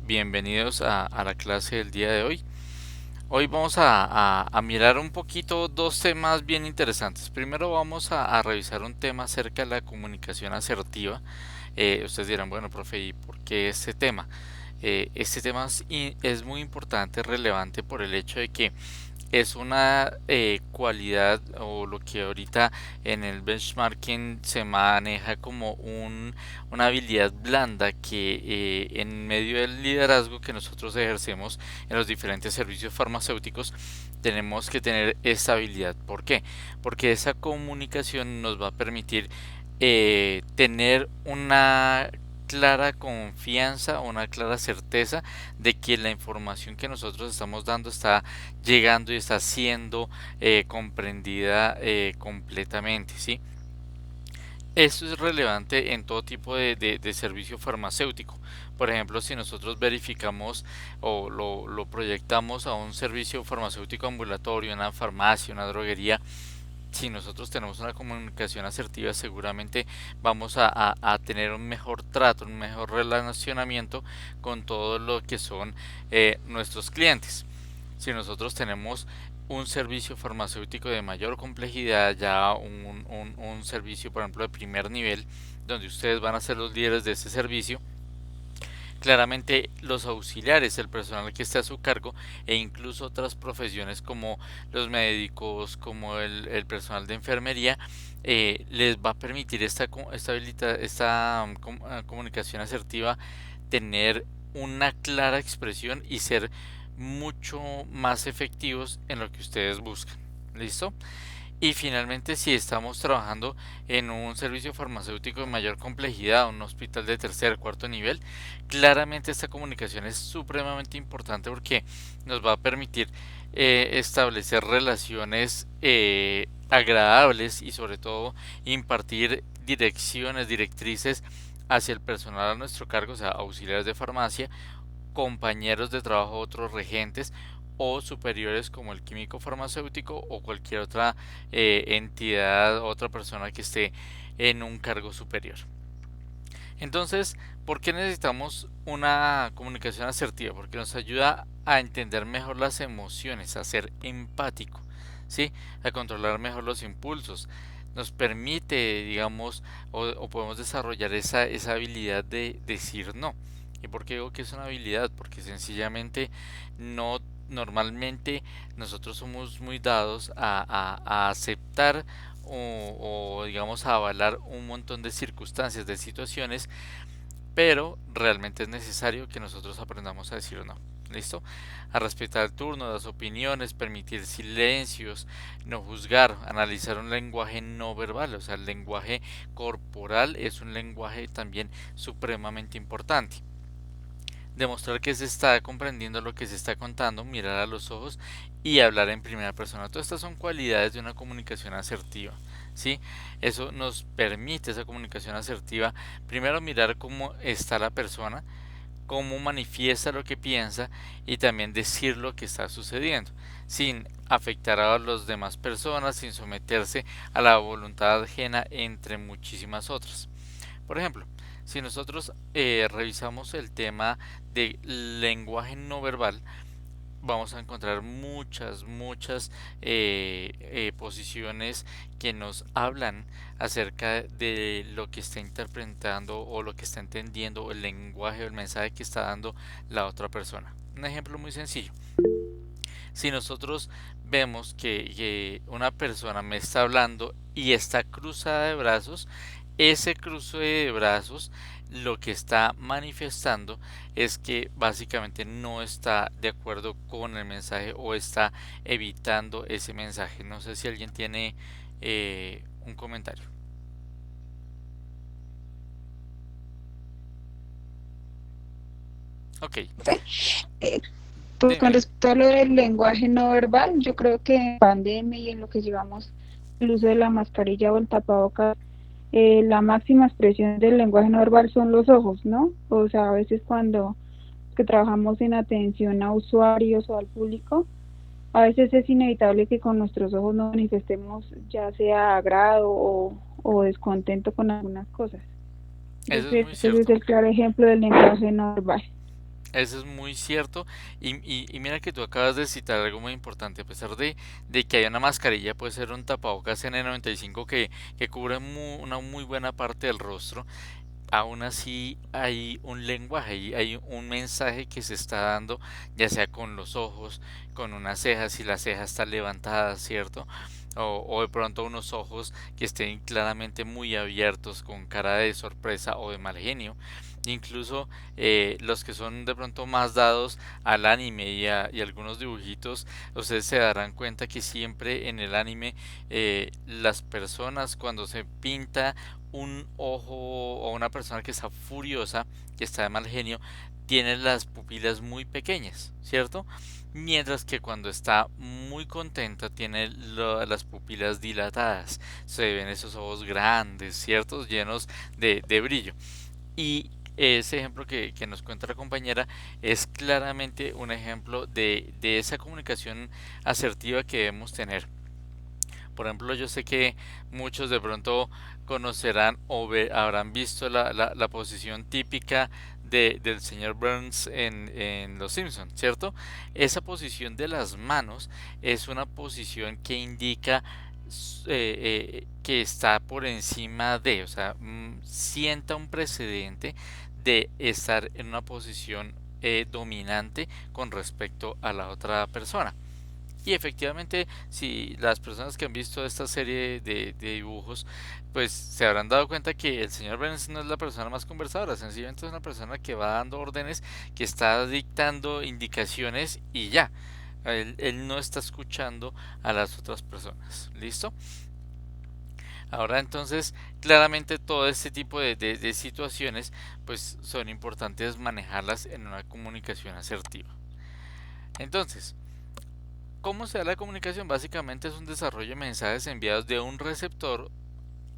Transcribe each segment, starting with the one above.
Bienvenidos a la clase del día de hoy. Hoy vamos a mirar un poquito dos temas bien interesantes. Primero vamos a revisar un tema acerca de la comunicación asertiva. Ustedes dirán, bueno, profe, ¿y por qué este tema? Este tema es muy importante, relevante por el hecho de que es una cualidad o lo que ahorita en el benchmarking se maneja como una habilidad blanda que en medio del liderazgo que nosotros ejercemos en los diferentes servicios farmacéuticos tenemos que tener esa habilidad. ¿Por qué? Porque esa comunicación nos va a permitir tener una clara confianza, una clara certeza de que la información que nosotros estamos dando está llegando y está siendo comprendida completamente, ¿sí? Esto es relevante en todo tipo de servicio farmacéutico. Por ejemplo, si nosotros verificamos o lo proyectamos a un servicio farmacéutico ambulatorio, una farmacia, una droguería, si nosotros tenemos una comunicación asertiva, seguramente vamos a tener un mejor trato, un mejor relacionamiento con todo lo que son nuestros clientes. Si nosotros tenemos un servicio farmacéutico de mayor complejidad, ya un servicio, por ejemplo, de primer nivel, donde ustedes van a ser los líderes de ese servicio, claramente los auxiliares, el personal que esté a su cargo e incluso otras profesiones como los médicos, como el personal de enfermería, les va a permitir esta comunicación asertiva tener una clara expresión y ser mucho más efectivos en lo que ustedes buscan. ¿Listo? Y finalmente, si estamos trabajando en un servicio farmacéutico de mayor complejidad, un hospital de tercer, cuarto nivel, claramente esta comunicación es supremamente importante porque nos va a permitir establecer relaciones agradables y sobre todo impartir direcciones, directrices hacia el personal a nuestro cargo, o sea, auxiliares de farmacia, compañeros de trabajo, otros regentes o superiores como el químico farmacéutico o cualquier otra entidad, otra persona que esté en un cargo superior. Entonces, ¿por qué necesitamos una comunicación asertiva? Porque nos ayuda a entender mejor las emociones, a ser empático, ¿sí? A controlar mejor los impulsos. Nos permite, digamos, o podemos desarrollar esa habilidad de decir no. ¿Y por qué digo que es una habilidad? Porque sencillamente no, normalmente nosotros somos muy dados a aceptar o digamos a avalar un montón de circunstancias, de situaciones, pero realmente es necesario que nosotros aprendamos a decir no. ¿Listo? A respetar el turno, las opiniones, permitir silencios, no juzgar, analizar un lenguaje no verbal, o sea, el lenguaje corporal es un lenguaje también supremamente importante. Demostrar que se está comprendiendo lo que se está contando, mirar a los ojos y hablar en primera persona. Todas estas son cualidades de una comunicación asertiva, ¿sí? Eso nos permite, esa comunicación asertiva, primero mirar cómo está la persona, cómo manifiesta lo que piensa y también decir lo que está sucediendo, sin afectar a las demás personas, sin someterse a la voluntad ajena, entre muchísimas otras. Por ejemplo, si nosotros revisamos el tema de lenguaje no verbal, vamos a encontrar muchas posiciones que nos hablan acerca de lo que está interpretando o lo que está entendiendo el lenguaje o el mensaje que está dando la otra persona. Un ejemplo muy sencillo. Si nosotros vemos que una persona me está hablando y está cruzada de brazos, ese cruce de brazos lo que está manifestando es que básicamente no está de acuerdo con el mensaje o está evitando ese mensaje. No sé si alguien tiene un comentario. Ok, Eh, pues con dime. respecto a lo del lenguaje no verbal, yo creo que en pandemia y en lo que llevamos el uso de la mascarilla o el tapabocas, la máxima expresión del lenguaje no verbal son los ojos, ¿no? O sea, a veces cuando que trabajamos en atención a usuarios o al público, a veces es inevitable que con nuestros ojos no manifestemos ya sea agrado o descontento con algunas cosas. Eso es muy Ese es cierto. el claro ejemplo del lenguaje no verbal. Eso es muy cierto. Y mira que tú acabas de citar algo muy importante. A pesar de que hay una mascarilla, puede ser un tapabocas N95 que cubre una muy buena parte del rostro. Aún así hay un lenguaje, y hay un mensaje que se está dando, ya sea con los ojos, con unas cejas, si la ceja está levantada, ¿cierto? O de pronto unos ojos que estén claramente muy abiertos, con cara de sorpresa o de mal genio. Incluso los que son de pronto más dados al anime y algunos dibujitos, ustedes se darán cuenta que siempre en el anime las personas cuando se pinta un ojo o una persona que está furiosa, que está de mal genio, tiene las pupilas muy pequeñas, ¿cierto? Mientras que cuando está muy contenta tiene las pupilas dilatadas, se ven esos ojos grandes, ¿cierto? Llenos de brillo. Y ese ejemplo que nos cuenta la compañera es claramente un ejemplo de esa comunicación asertiva que debemos tener. Por ejemplo, yo sé que muchos de pronto conocerán o habrán visto la posición típica del señor Burns en Los Simpsons, ¿cierto? Esa posición de las manos es una posición que indica que está por encima de, o sea, sienta un precedente de estar en una posición dominante con respecto a la otra persona. Y efectivamente, si las personas que han visto esta serie de dibujos, pues se habrán dado cuenta que el señor Burns no es la persona más conversadora, sencillamente es una persona que va dando órdenes, que está dictando indicaciones y ya. Él no está escuchando a las otras personas. ¿Listo? Ahora entonces, claramente todo este tipo de situaciones, pues son importantes manejarlas en una comunicación asertiva. Entonces, ¿cómo se da la comunicación? Básicamente es un desarrollo de mensajes enviados de un receptor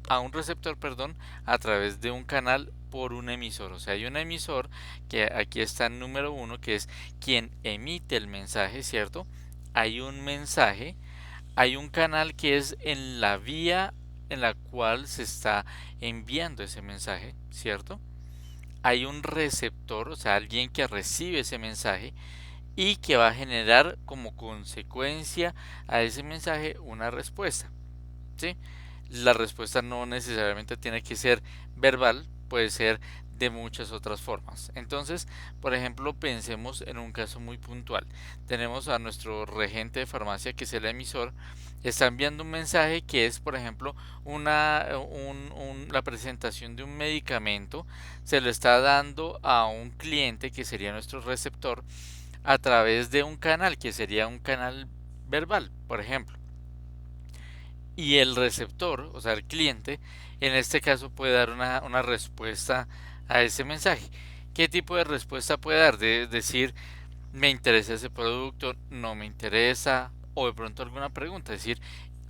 a un receptor, perdón, a través de un canal por un emisor. O sea, hay un emisor que aquí está el número uno, que es quien emite el mensaje, ¿cierto? Hay un mensaje, hay un canal que es en la vía en la cual se está enviando ese mensaje, ¿cierto? Hay un receptor, o sea, alguien que recibe ese mensaje y que va a generar como consecuencia a ese mensaje una respuesta, ¿sí? La respuesta no necesariamente tiene que ser verbal, puede ser de muchas otras formas. Entonces, por ejemplo, pensemos en un caso muy puntual. Tenemos a nuestro regente de farmacia, que es el emisor, está enviando un mensaje que es, por ejemplo, la presentación de un medicamento, se lo está dando a un cliente, que sería nuestro receptor, a través de un canal que sería un canal verbal, por ejemplo. Y el receptor, o sea, el cliente, en este caso puede dar una respuesta a ese mensaje. ¿Qué tipo de respuesta puede dar? De decir, me interesa ese producto, no me interesa, o de pronto alguna pregunta, es decir,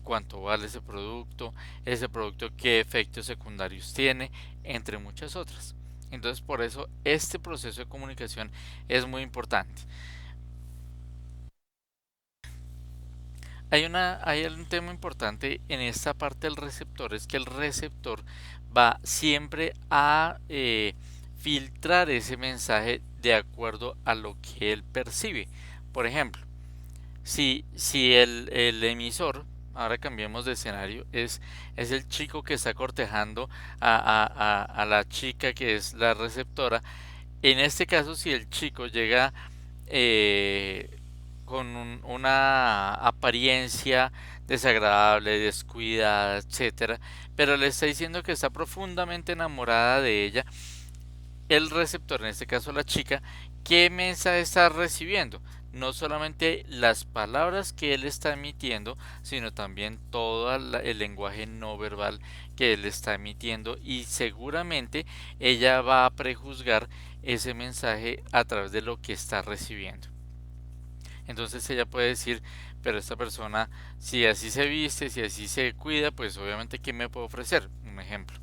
cuánto vale ese producto qué efectos secundarios tiene, entre muchas otras. Entonces, por eso este proceso de comunicación es muy importante. Hay un tema importante en esta parte del receptor, es que el receptor va siempre a filtrar ese mensaje de acuerdo a lo que él percibe. Por ejemplo, si el emisor, ahora cambiemos de escenario, es el chico que está cortejando a la chica que es la receptora, en este caso, si el chico llega eh, con una apariencia desagradable, descuidada, etcétera, pero le está diciendo que está profundamente enamorada de ella, el receptor, en este caso la chica, ¿qué mensaje está recibiendo? No solamente las palabras que él está emitiendo, sino también todo el lenguaje no verbal que él está emitiendo, y seguramente ella va a prejuzgar ese mensaje a través de lo que está recibiendo. Entonces ella puede decir, pero esta persona, si así se viste, si así se cuida, pues obviamente ¿qué me puede ofrecer? Un ejemplo.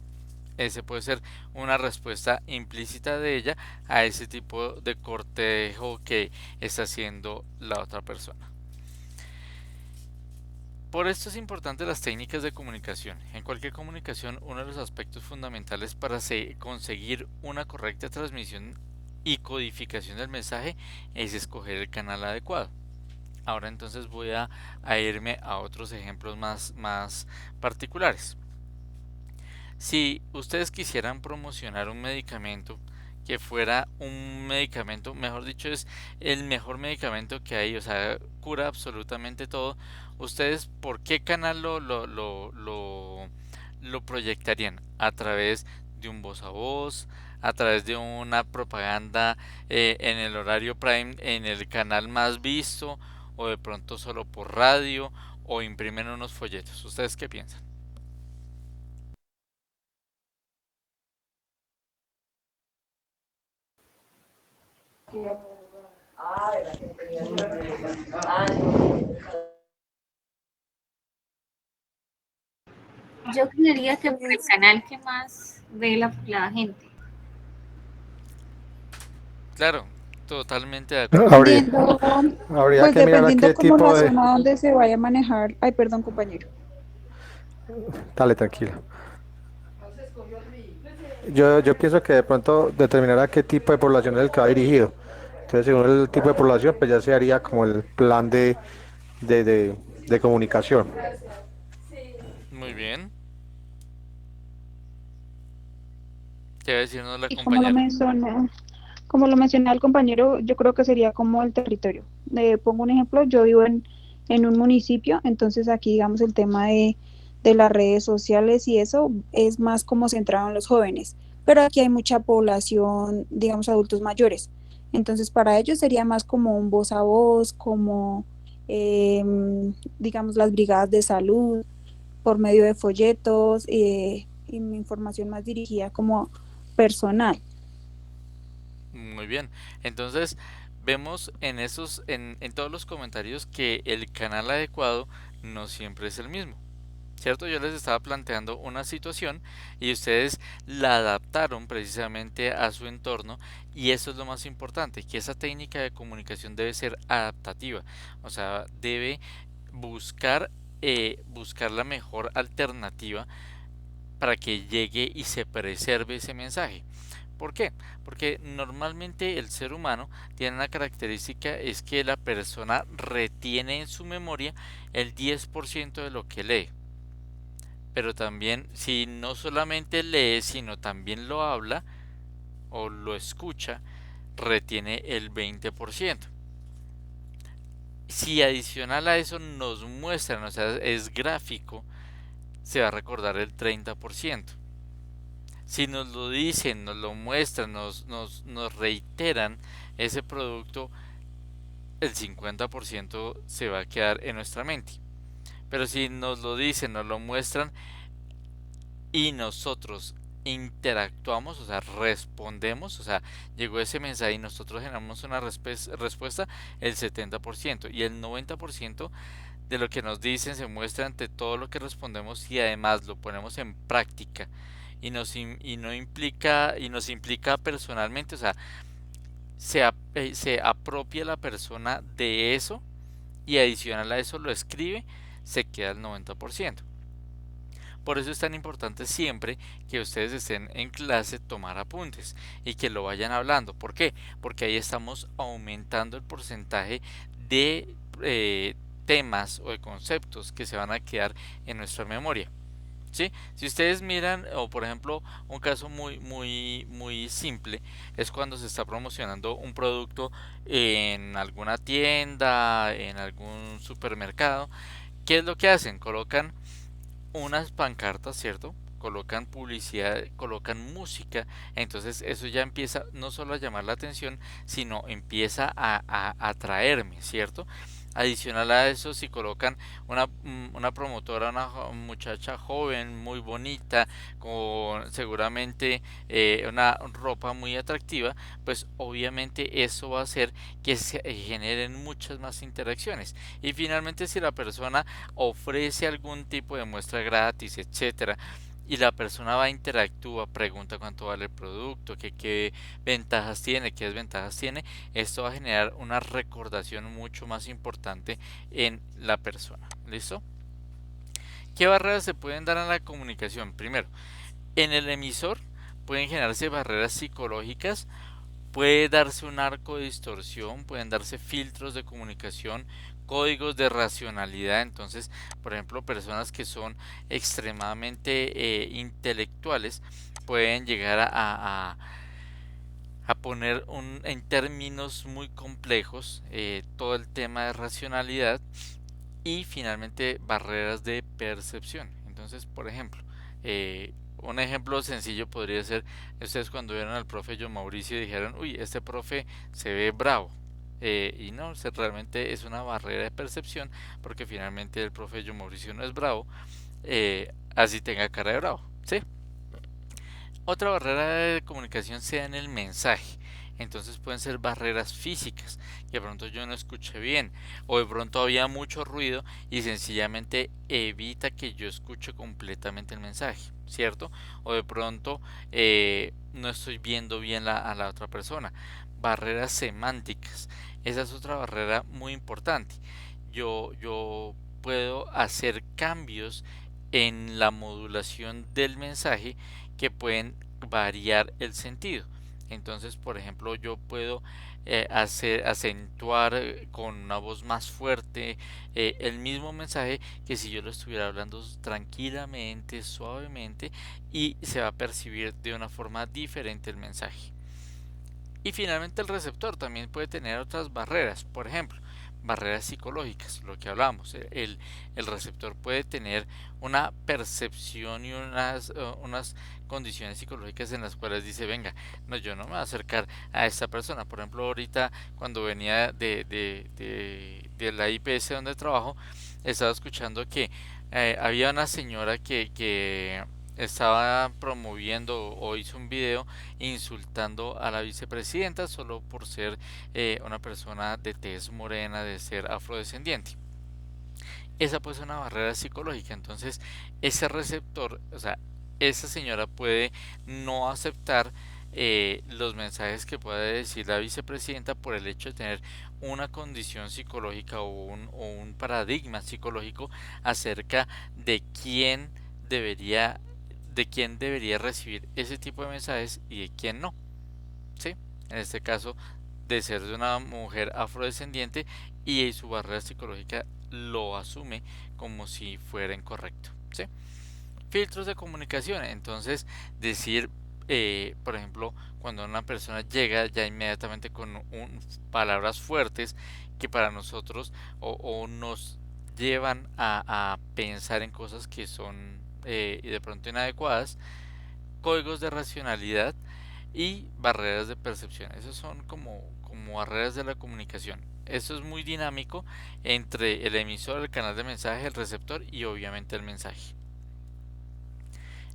Ese puede ser una respuesta implícita de ella a ese tipo de cortejo que está haciendo la otra persona. Por esto es importante las técnicas de comunicación. En cualquier comunicación, uno de los aspectos fundamentales para conseguir una correcta transmisión y codificación del mensaje es escoger el canal adecuado. Ahora entonces voy a irme a otros ejemplos más particulares. Si ustedes quisieran promocionar un medicamento que fuera un medicamento, mejor dicho, es el mejor medicamento que hay, o sea, cura absolutamente todo, ¿ustedes por qué canal lo proyectarían? ¿A través de un voz a voz? ¿A través de una propaganda en el horario prime, en el canal más visto? ¿O de pronto solo por radio? ¿O imprimen unos folletos? ¿Ustedes qué piensan? Yo creería que por el canal que más ve la gente. Claro, totalmente de acuerdo. Habría, Dependiendo, habría pues que mirar a dependiendo qué como tipo la de... zona donde se vaya a manejar. Ay, perdón, compañero. Dale, tranquilo. Yo pienso que de pronto determinar a qué tipo de población es el que va dirigido. Entonces, según el tipo de población, pues ya se haría como el plan de, de, de comunicación. Muy bien. ¿Qué va a decirnos la Y como lo compañera? mencioné, como lo mencioné al compañero, yo creo que sería como el territorio. Pongo un ejemplo, yo vivo en un municipio, entonces aquí digamos el tema de las redes sociales y eso es más como centrado en los jóvenes, pero aquí hay mucha población, digamos, adultos mayores. Entonces para ellos sería más como un voz a voz, como digamos las brigadas de salud por medio de folletos y información más dirigida como personal. Muy bien. Entonces, vemos en todos los comentarios que el canal adecuado no siempre es el mismo. ¿Cierto? Yo les estaba planteando una situación y ustedes la adaptaron precisamente a su entorno y eso es lo más importante, que esa técnica de comunicación debe ser adaptativa, o sea, debe buscar la mejor alternativa para que llegue y se preserve ese mensaje. ¿Por qué? Porque normalmente el ser humano tiene una característica, es que la persona retiene en su memoria el 10% de lo que lee. Pero también, si no solamente lee, sino también lo habla o lo escucha, retiene el 20%. Si adicional a eso nos muestran, o sea, es gráfico, se va a recordar el 30%. Si nos lo dicen, nos lo muestran, nos reiteran ese producto, el 50% se va a quedar en nuestra mente. Pero si nos lo dicen, nos lo muestran y nosotros interactuamos, o sea, respondemos, o sea, llegó ese mensaje y nosotros generamos una respuesta, el 70% y el 90% de lo que nos dicen se muestra ante todo lo que respondemos y además lo ponemos en práctica y nos implica personalmente, o sea, se apropia la persona de eso y adicional a eso lo escribe, se queda el 90%. Por eso es tan importante siempre que ustedes estén en clase tomar apuntes y que lo vayan hablando. ¿Por qué? Porque ahí estamos aumentando el porcentaje de temas o de conceptos que se van a quedar en nuestra memoria. ¿Sí? Si ustedes miran, o por ejemplo, un caso muy simple, es cuando se está promocionando un producto en alguna tienda, en algún supermercado. ¿Qué es lo que hacen? Colocan unas pancartas, ¿cierto? Colocan publicidad, colocan música, entonces eso ya empieza no solo a llamar la atención, sino empieza a atraerme, ¿cierto? Adicional a eso, si colocan una promotora, muchacha joven, muy bonita, con seguramente una ropa muy atractiva, pues obviamente eso va a hacer que se generen muchas más interacciones. Y finalmente, si la persona ofrece algún tipo de muestra gratis, etcétera, y la persona va, interactúa, pregunta cuánto vale el producto, qué ventajas tiene, qué desventajas tiene, esto va a generar una recordación mucho más importante en la persona. ¿Listo? ¿Qué barreras se pueden dar en la comunicación? Primero, en el emisor pueden generarse barreras psicológicas Puede darse un arco de distorsión, pueden darse filtros de comunicación, códigos de racionalidad. Entonces, por ejemplo, personas que son extremadamente intelectuales pueden llegar a poner en términos muy complejos todo el tema de racionalidad y finalmente barreras de percepción. Entonces, por ejemplo, un ejemplo sencillo podría ser, ustedes cuando vieron al profe John Mauricio dijeron, uy, este profe se ve bravo. Y no, realmente es una barrera de percepción porque finalmente el profe John Mauricio no es bravo, así tenga cara de bravo, ¿sí? Otra barrera de comunicación sea en el mensaje. Entonces pueden ser barreras físicas, que de pronto yo no escuché bien, o de pronto había mucho ruido y sencillamente evita que yo escuche completamente el mensaje, ¿cierto? O de pronto no estoy viendo bien a la otra persona. Barreras semánticas, esa es otra barrera muy importante. Yo puedo hacer cambios en la modulación del mensaje que pueden variar el sentido. Entonces, por ejemplo, yo puedo acentuar con una voz más fuerte el mismo mensaje que si yo lo estuviera hablando tranquilamente, suavemente, y se va a percibir de una forma diferente el mensaje. Y finalmente el receptor también puede tener otras barreras, por ejemplo, barreras psicológicas, lo que hablamos. El receptor puede tener una percepción y unas condiciones psicológicas en las cuales dice, venga, no, yo no me voy a acercar a esta persona. Por ejemplo, ahorita cuando venía de la IPS donde trabajo, estaba escuchando que había una señora que estaba promoviendo o hizo un video insultando a la vicepresidenta solo por ser una persona de tez morena, de ser afrodescendiente. Esa puede ser una barrera psicológica. Entonces ese receptor, o sea, esa señora puede no aceptar los mensajes que puede decir la vicepresidenta por el hecho de tener una condición psicológica o un paradigma psicológico acerca de debería quién debería recibir ese tipo de mensajes y de quién no, ¿sí? En este caso, de ser de una mujer afrodescendiente y su barrera psicológica lo asume como si fuera incorrecto, ¿sí? Filtros de comunicación, entonces decir, por ejemplo, cuando una persona llega ya inmediatamente con palabras fuertes que para nosotros o nos llevan a pensar en cosas que son de pronto inadecuadas, códigos de racionalidad y barreras de percepción. Esos son como barreras de la comunicación. Esto es muy dinámico entre el emisor, el canal de mensaje, el receptor y obviamente el mensaje.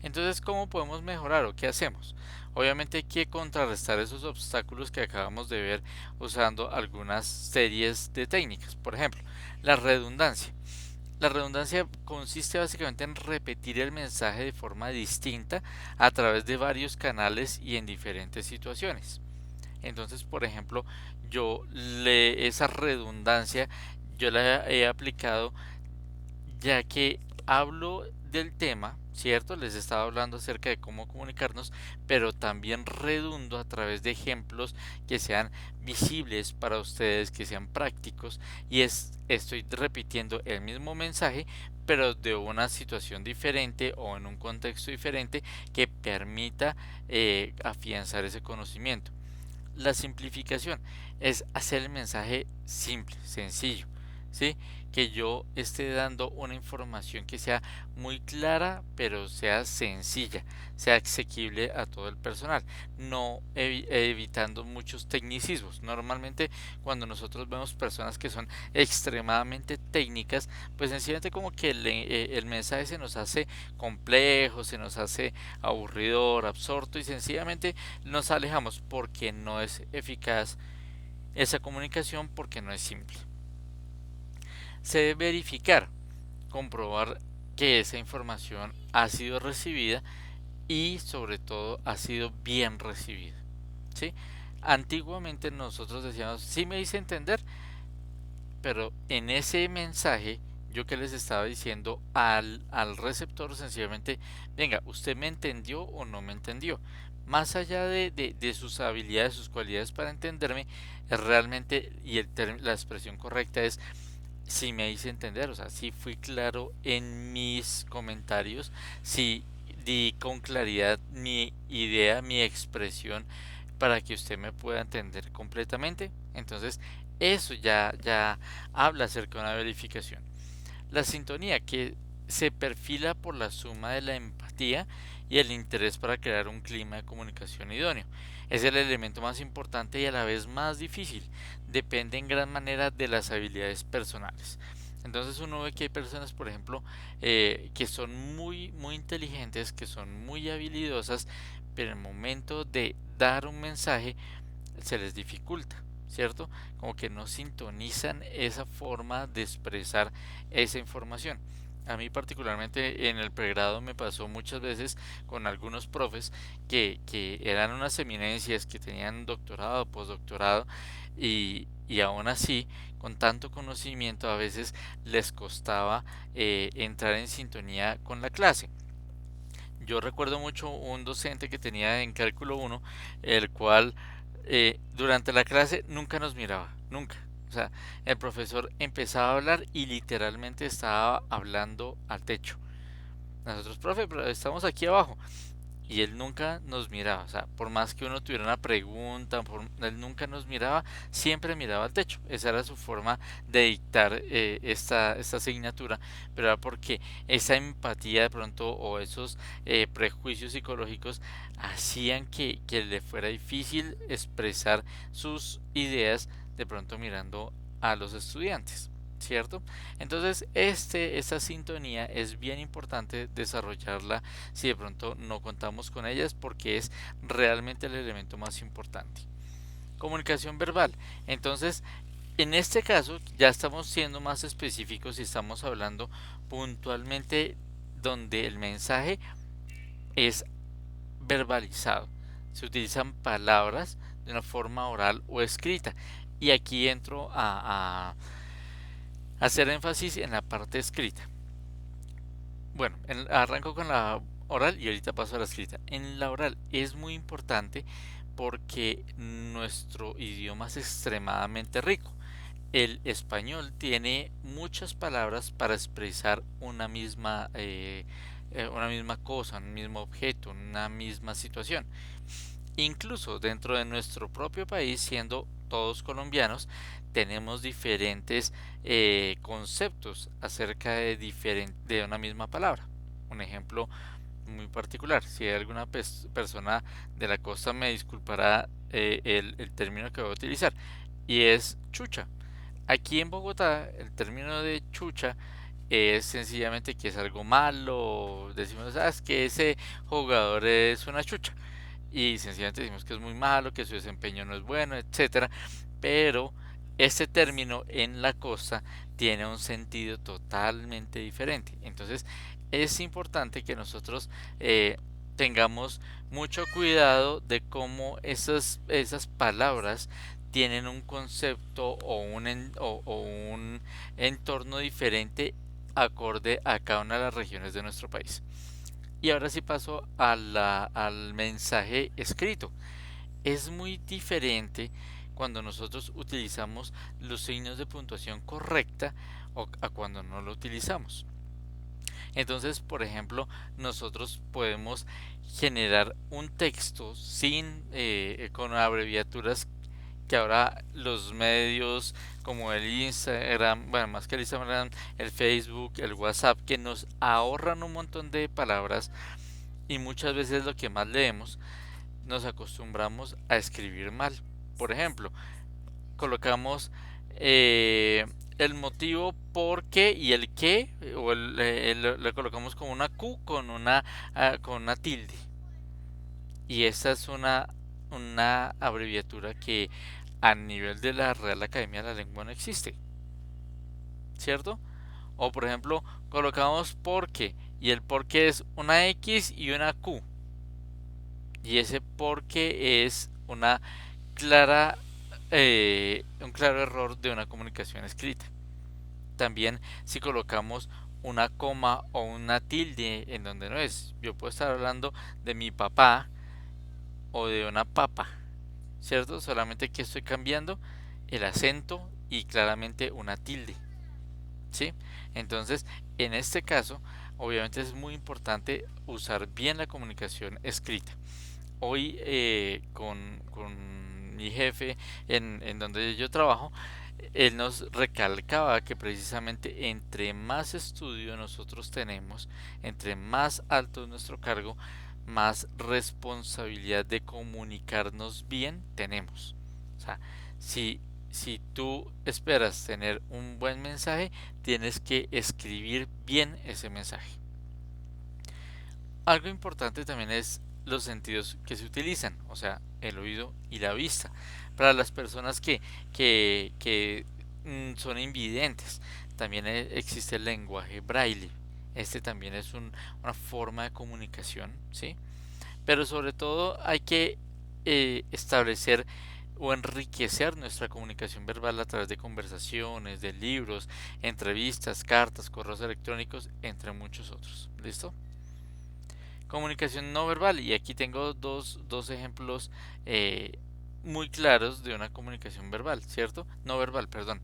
Entonces, ¿cómo podemos mejorar o qué hacemos? Obviamente hay que contrarrestar esos obstáculos que acabamos de ver usando algunas series de técnicas. Por ejemplo, la redundancia. La redundancia consiste básicamente en repetir el mensaje de forma distinta a través de varios canales y en diferentes situaciones. Entonces, por ejemplo, esa redundancia yo la he aplicado ya que hablo del tema, ¿cierto? Les estaba hablando acerca de cómo comunicarnos, pero también redundo a través de ejemplos que sean visibles para ustedes, que sean prácticos, y estoy repitiendo el mismo mensaje, pero de una situación diferente o en un contexto diferente que permita afianzar ese conocimiento. La simplificación es hacer el mensaje simple, sencillo, ¿sí? Que yo esté dando una información que sea muy clara, pero sea sencilla, sea asequible a todo el personal, no evitando muchos tecnicismos. Normalmente cuando nosotros vemos personas que son extremadamente técnicas, pues sencillamente como que el mensaje se nos hace complejo, se nos hace aburridor, absorto y sencillamente nos alejamos porque no es eficaz esa comunicación, porque no es simple. Se debe verificar, comprobar que esa información ha sido recibida y sobre todo ha sido bien recibida, ¿sí? Antiguamente nosotros decíamos, sí me hice entender, pero en ese mensaje yo que les estaba diciendo al receptor sencillamente, venga, ¿usted me entendió o no me entendió? más allá de sus habilidades, sus cualidades para entenderme, es realmente, y la expresión correcta es si me hice entender, o sea, si fui claro en mis comentarios, si di con claridad mi idea, mi expresión, para que usted me pueda entender completamente. Entonces, eso ya habla acerca de una verificación. La sintonía, que se perfila por la suma de la empatía y el interés para crear un clima de comunicación idóneo. Es el elemento más importante y a la vez más difícil. Depende en gran manera de las habilidades personales. Entonces uno ve que hay personas, por ejemplo, que son muy inteligentes, que son muy habilidosas, pero en el momento de dar un mensaje se les dificulta, ¿cierto? Como que no sintonizan esa forma de expresar esa información. A mí particularmente en el pregrado me pasó muchas veces con algunos profes que eran unas eminencias, que tenían doctorado, postdoctorado, y aún así, con tanto conocimiento, a veces les costaba entrar en sintonía con la clase. Yo recuerdo mucho un docente que tenía en cálculo uno, el cual durante la clase nunca nos miraba, nunca. O sea, el profesor empezaba a hablar y literalmente estaba hablando al techo. Nosotros, profe, pero estamos aquí abajo. Y él nunca nos miraba, o sea, por más que uno tuviera una pregunta, él nunca nos miraba, siempre miraba al techo. Esa era su forma de dictar esta asignatura, pero era porque esa empatía de pronto o esos prejuicios psicológicos hacían que le fuera difícil expresar sus ideas de pronto mirando a los estudiantes. ¿Cierto? Entonces, esta sintonía es bien importante desarrollarla si de pronto no contamos con ellas, porque es realmente el elemento más importante. Comunicación verbal. Entonces, en este caso ya estamos siendo más específicos y estamos hablando puntualmente donde el mensaje es verbalizado. Se utilizan palabras de una forma oral o escrita. Y aquí entro a hacer énfasis en la parte escrita. Bueno, arranco con la oral y ahorita paso a la escrita. En la oral es muy importante porque nuestro idioma es extremadamente rico. El español tiene muchas palabras para expresar una misma cosa, un mismo objeto, una misma situación. Incluso dentro de nuestro propio país, siendo todos colombianos, tenemos diferentes conceptos acerca de una misma palabra. Un ejemplo muy particular, si hay alguna persona de la costa me disculpará el término que voy a utilizar, y es chucha. Aquí en Bogotá el término de chucha es sencillamente que es algo malo, decimos, es que ese jugador es una chucha, y sencillamente decimos que es muy malo, que su desempeño no es bueno, etcétera. Pero este término en la costa tiene un sentido totalmente diferente. Entonces es importante que nosotros tengamos mucho cuidado de cómo esas palabras tienen un concepto o un entorno diferente acorde a cada una de las regiones de nuestro país. Y ahora sí paso al mensaje escrito. Es muy diferente cuando nosotros utilizamos los signos de puntuación correcta o a cuando no lo utilizamos. Entonces, por ejemplo, nosotros podemos generar un texto con abreviaturas que ahora los medios como el Instagram, bueno, más que el Instagram, el Facebook, el WhatsApp, que nos ahorran un montón de palabras y muchas veces lo que más leemos, nos acostumbramos a escribir mal. Por ejemplo, colocamos el motivo por qué y el qué, o le colocamos como una Q con una tilde. Y esta es una abreviatura que a nivel de la Real Academia de la Lengua no existe, ¿cierto? O por ejemplo, colocamos por qué y el por qué es una X y una Q. Y ese por qué es clara, un claro error de una comunicación escrita. También si colocamos una coma o una tilde en donde no es. Yo puedo estar hablando de mi papá o de una papa, ¿cierto? Solamente que estoy cambiando el acento y claramente una tilde, ¿sí? Entonces, en este caso, obviamente es muy importante usar bien la comunicación escrita. Hoy con mi jefe en donde yo trabajo, él nos recalcaba que precisamente entre más estudio nosotros tenemos, entre más alto es nuestro cargo, más responsabilidad de comunicarnos bien tenemos. O sea, si, si tú esperas tener un buen mensaje, tienes que escribir bien ese mensaje. Algo importante también es los sentidos que se utilizan, o sea, el oído y la vista. Para las personas que son invidentes, también existe el lenguaje braille. Este también es una forma de comunicación, ¿sí? Pero sobre todo hay que establecer o enriquecer nuestra comunicación verbal a través de conversaciones, de libros, entrevistas, cartas, correos electrónicos, entre muchos otros. ¿Listo? Comunicación no verbal, y aquí tengo dos ejemplos eh, muy claros de una comunicación verbal, ¿cierto? No verbal, perdón,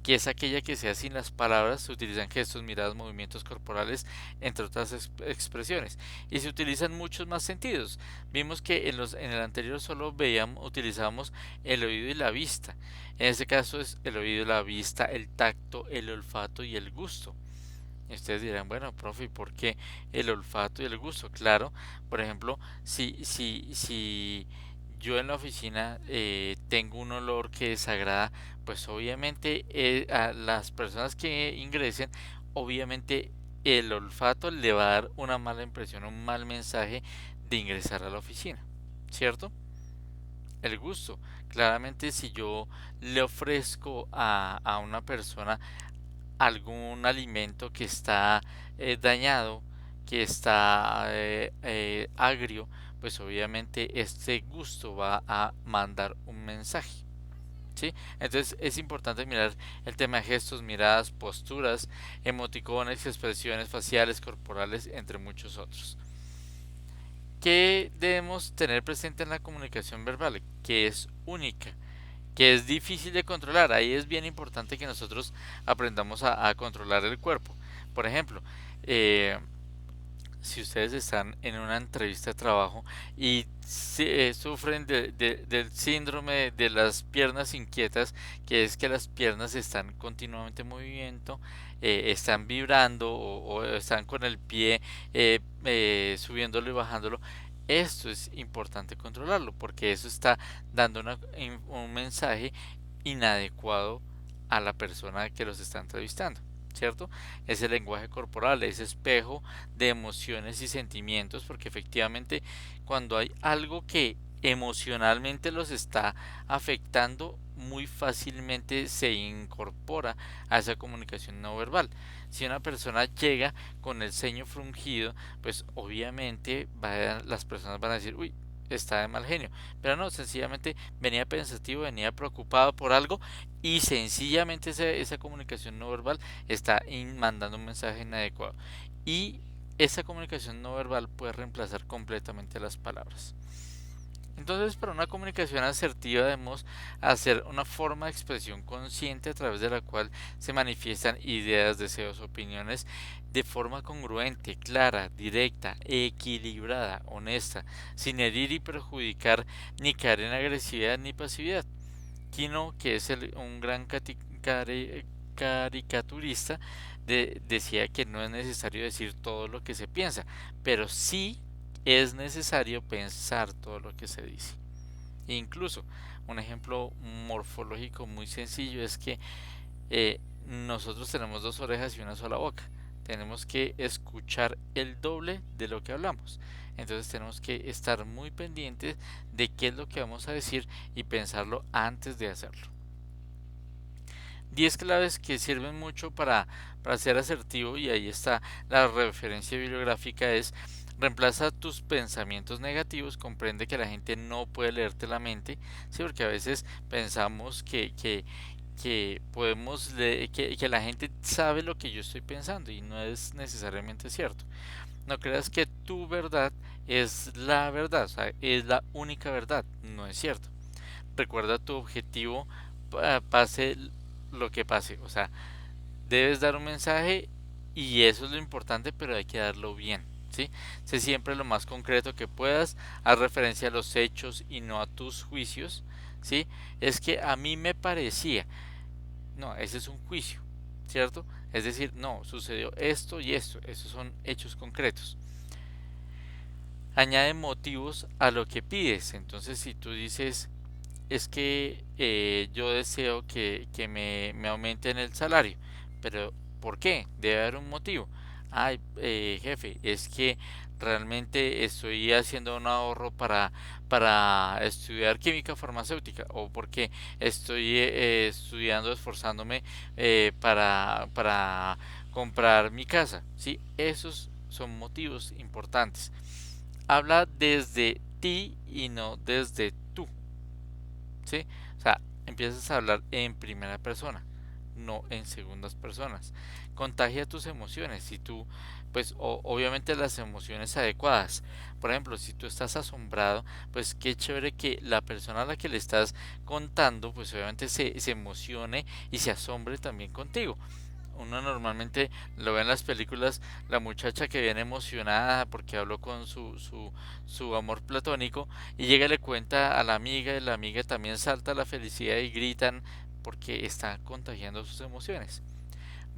que es aquella que sea sin las palabras, se utilizan gestos, miradas, movimientos corporales, entre otras expresiones, y se utilizan muchos más sentidos. Vimos que en el anterior solo utilizábamos el oído y la vista. En este caso es el oído, la vista, el tacto, el olfato y el gusto. Y ustedes dirán, bueno, profe, ¿y por qué el olfato y el gusto? Claro, por ejemplo, si yo en la oficina tengo un olor que desagrada, pues obviamente a las personas que ingresen, obviamente el olfato le va a dar una mala impresión, un mal mensaje de ingresar a la oficina, ¿cierto? El gusto. Claramente si yo le ofrezco a una persona algún alimento que está dañado, que está agrio, pues obviamente este gusto va a mandar un mensaje. ¿Sí? Entonces es importante mirar el tema de gestos, miradas, posturas, emoticones, expresiones faciales, corporales, entre muchos otros. ¿Qué debemos tener presente en la comunicación verbal? Que es única, que es difícil de controlar. Ahí es bien importante que nosotros aprendamos a controlar el cuerpo. Por ejemplo, eh, si ustedes están en una entrevista de trabajo y sufren del síndrome de las piernas inquietas, que es que las piernas están continuamente en movimiento, están vibrando o están con el pie subiéndolo y bajándolo. Esto es importante controlarlo porque eso está dando un mensaje inadecuado a la persona que los está entrevistando, ¿cierto? Ese lenguaje corporal, ese espejo de emociones y sentimientos, porque efectivamente cuando hay algo que emocionalmente los está afectando, muy fácilmente se incorpora a esa comunicación no verbal. Si una persona llega con el ceño fruncido, pues obviamente las personas van a decir, uy, está de mal genio, pero no, sencillamente venía pensativo, venía preocupado por algo y sencillamente esa comunicación no verbal está mandando un mensaje inadecuado. Y esa comunicación no verbal puede reemplazar completamente las palabras. Entonces, para una comunicación asertiva debemos hacer una forma de expresión consciente a través de la cual se manifiestan ideas, deseos, opiniones de forma congruente, clara, directa, equilibrada, honesta, sin herir y perjudicar ni caer en agresividad ni pasividad. Kino, que es un gran caricaturista, decía que no es necesario decir todo lo que se piensa, pero sí es necesario pensar todo lo que se dice. Incluso, un ejemplo morfológico muy sencillo es que nosotros tenemos dos orejas y una sola boca. Tenemos que escuchar el doble de lo que hablamos. Entonces tenemos que estar muy pendientes de qué es lo que vamos a decir y pensarlo antes de hacerlo. 10 claves que sirven mucho para ser asertivo, y ahí está la referencia bibliográfica, es: reemplaza tus pensamientos negativos, comprende que la gente no puede leerte la mente, ¿sí? Porque a veces pensamos que que la gente sabe lo que yo estoy pensando y no es necesariamente cierto. No creas que tu verdad es la verdad, o sea, es la única verdad. No es cierto. Recuerda tu objetivo, pase lo que pase. O sea, debes dar un mensaje y eso es lo importante, pero hay que darlo bien. ¿Sí? Sé siempre lo más concreto que puedas, haz referencia a los hechos y no a tus juicios. ¿Sí? Es que a mí me parecía, no, ese es un juicio, ¿cierto? Es decir, no, sucedió esto y esto, esos son hechos concretos. Añade motivos a lo que pides. Entonces, si tú dices, es que yo deseo que me aumenten el salario, pero ¿por qué? Debe haber un motivo. Ay, jefe, es que realmente estoy haciendo un ahorro para estudiar química farmacéutica, o porque estoy estudiando, esforzándome para comprar mi casa. ¿Sí? Esos son motivos importantes. Habla desde ti y no desde tú. ¿Sí? O sea, empiezas a hablar en primera persona, no en segundas personas. Contagia tus emociones. Si tú, pues obviamente las emociones adecuadas. Por ejemplo, si tú estás asombrado, pues qué chévere que la persona a la que le estás contando, pues obviamente se emocione y se asombre también contigo. Uno normalmente lo ve en las películas, la muchacha que viene emocionada porque habló con su amor platónico y llega y le cuenta a la amiga y la amiga también salta a la felicidad y gritan porque está contagiando sus emociones.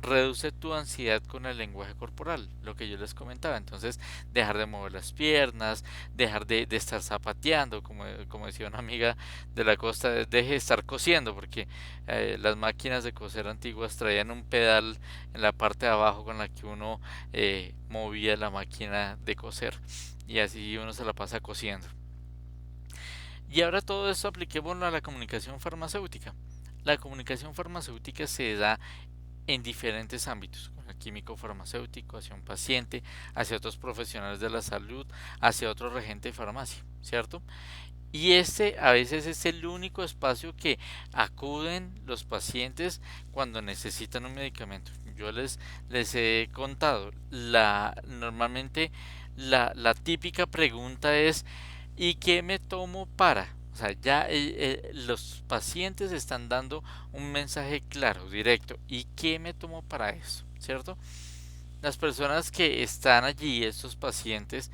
Reduce tu ansiedad con el lenguaje corporal, lo que yo les comentaba. Entonces, dejar de mover las piernas, dejar de estar zapateando, como decía una amiga de la costa, deje de estar cosiendo, porque las máquinas de coser antiguas traían un pedal en la parte de abajo con la que uno movía la máquina de coser, y así uno se la pasa cosiendo. Y ahora todo esto apliquémoslo a la comunicación farmacéutica. La comunicación farmacéutica se da en diferentes ámbitos, con el químico farmacéutico, hacia un paciente, hacia otros profesionales de la salud, hacia otro regente de farmacia, ¿cierto? Y este a veces es el único espacio que acuden los pacientes cuando necesitan un medicamento. Yo les he contado, normalmente la típica pregunta es, ¿y qué me tomo para? O sea, ya los pacientes están dando un mensaje claro, directo. ¿Y qué me tomo para eso? ¿Cierto? Las personas que están allí, estos pacientes,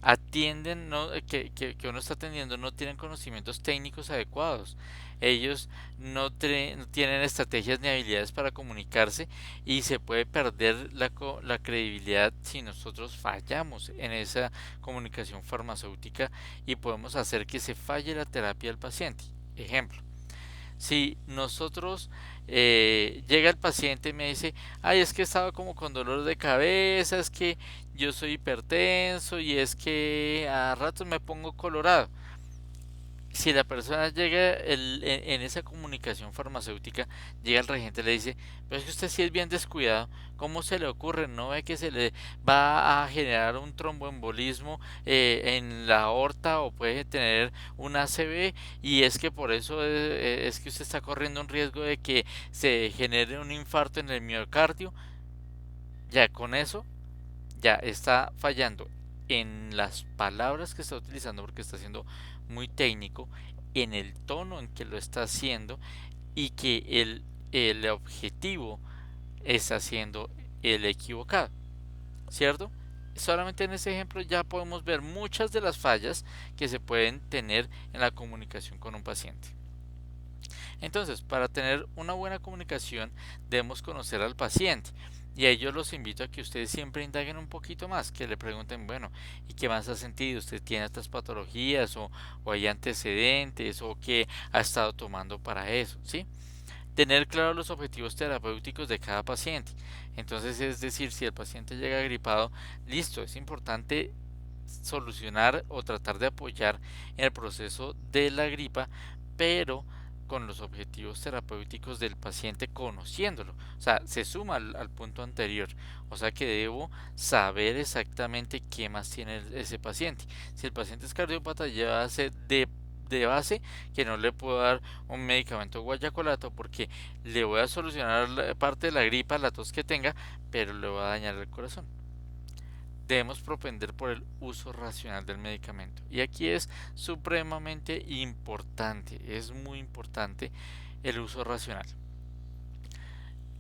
atienden, no, que uno está atendiendo, no tienen conocimientos técnicos adecuados. Ellos no tienen estrategias ni habilidades para comunicarse y se puede perder la credibilidad si nosotros fallamos en esa comunicación farmacéutica y podemos hacer que se falle la terapia del paciente. Ejemplo, si nosotros llega el paciente y me dice, ay, es que estaba como con dolor de cabeza, es que yo soy hipertenso y es que a ratos me pongo colorado. Si la persona llega en esa comunicación farmacéutica, llega el regente y le dice, pero es que usted sí es bien descuidado, ¿cómo se le ocurre? ¿No ve que se le va a generar un tromboembolismo en la aorta o puede tener un ACV? Y es que por eso es que usted está corriendo un riesgo de que se genere un infarto en el miocardio. Ya con eso ya está fallando en las palabras que está utilizando porque está siendo muy técnico, en el tono en que lo está haciendo y que el objetivo está siendo el equivocado, ¿cierto? Solamente en ese ejemplo ya podemos ver muchas de las fallas que se pueden tener en la comunicación con un paciente. Entonces, para tener una buena comunicación debemos conocer al paciente. Y a ellos los invito a que ustedes siempre indaguen un poquito más, que le pregunten, bueno, ¿y qué más ha sentido? ¿Usted tiene estas patologías o hay antecedentes o qué ha estado tomando para eso? ¿Sí? Tener claro los objetivos terapéuticos de cada paciente. Entonces, es decir, si el paciente llega agripado, listo, es importante solucionar o tratar de apoyar en el proceso de la gripa, pero con los objetivos terapéuticos del paciente conociéndolo. O sea, se suma al punto anterior. O sea que debo saber exactamente qué más tiene ese paciente. Si el paciente es cardiópata, ya sé de base que no le puedo dar un medicamento guayacolato porque le voy a solucionar parte de la gripa, la tos que tenga, pero le va a dañar el corazón. debemos propender por el uso racional del medicamento. Y aquí es supremamente importante, es muy importante el uso racional.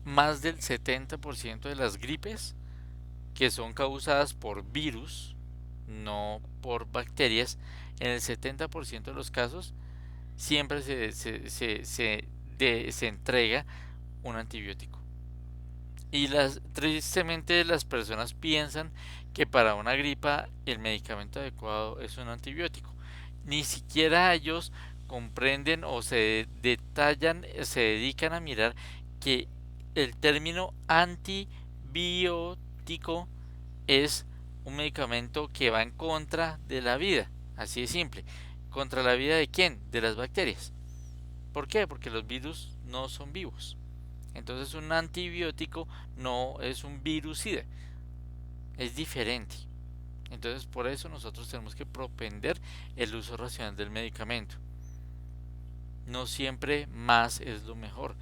Más del 70% de las gripes que son causadas por virus, no por bacterias, en el 70% de los casos siempre se entrega un antibiótico. Y tristemente las personas piensan que para una gripa el medicamento adecuado es un antibiótico. Ni siquiera ellos comprenden o se detallan, se dedican a mirar que el término antibiótico es un medicamento que va en contra de la vida, así de simple. ¿Contra la vida de quién? De las bacterias. ¿Por qué? Porque los virus no son vivos. Entonces un antibiótico no es un virucida, es diferente. Entonces por eso nosotros tenemos que propender el uso racional del medicamento. No siempre más es lo mejor.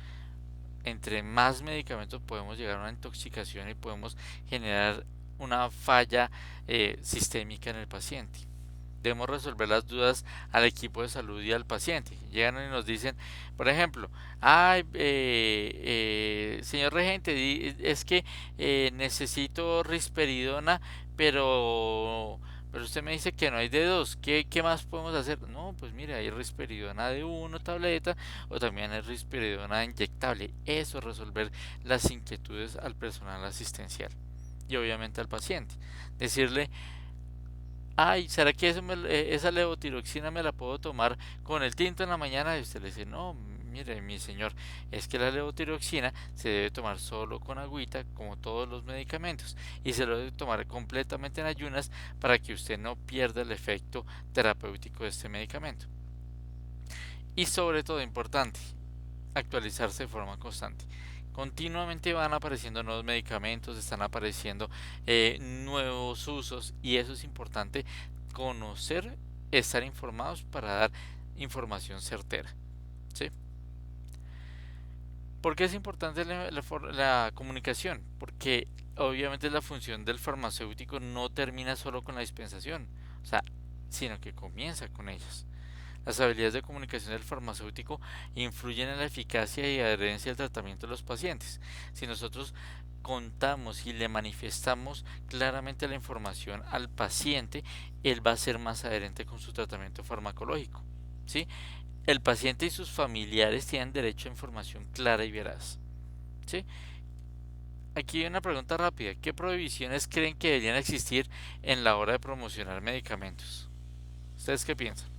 Entre más medicamentos podemos llegar a una intoxicación y podemos generar una falla sistémica en el paciente. Debemos resolver las dudas al equipo de salud y al paciente. Llegan y nos dicen, por ejemplo, ay, señor regente, es que necesito risperidona, pero, pero usted me dice que no hay de dos. ¿Qué más podemos hacer? No, pues mire, hay risperidona de 1 tableta o también hay risperidona inyectable. Eso es resolver las inquietudes al personal asistencial y obviamente al paciente. Decirle, ay, ¿será que esa levotiroxina me la puedo tomar con el tinto en la mañana? Y usted le dice, no, mire, mi señor, es que la levotiroxina se debe tomar solo con agüita, como todos los medicamentos, y se lo debe tomar completamente en ayunas para que usted no pierda el efecto terapéutico de este medicamento. Y sobre todo, importante, actualizarse de forma constante. Continuamente van apareciendo nuevos medicamentos, están apareciendo nuevos usos y eso es importante conocer, estar informados para dar información certera. ¿Sí? ¿Por qué es importante la comunicación? Porque obviamente la función del farmacéutico no termina solo con la dispensación, o sea, sino que comienza con ellas. Las habilidades de comunicación del farmacéutico influyen en la eficacia y adherencia al tratamiento de los pacientes. Si nosotros contamos y le manifestamos claramente la información al paciente, él va a ser más adherente con su tratamiento farmacológico. ¿Sí? El paciente y sus familiares tienen derecho a información clara y veraz. ¿Sí? Aquí hay una pregunta rápida. ¿Qué prohibiciones creen que deberían existir en la hora de promocionar medicamentos? ¿Ustedes qué piensan?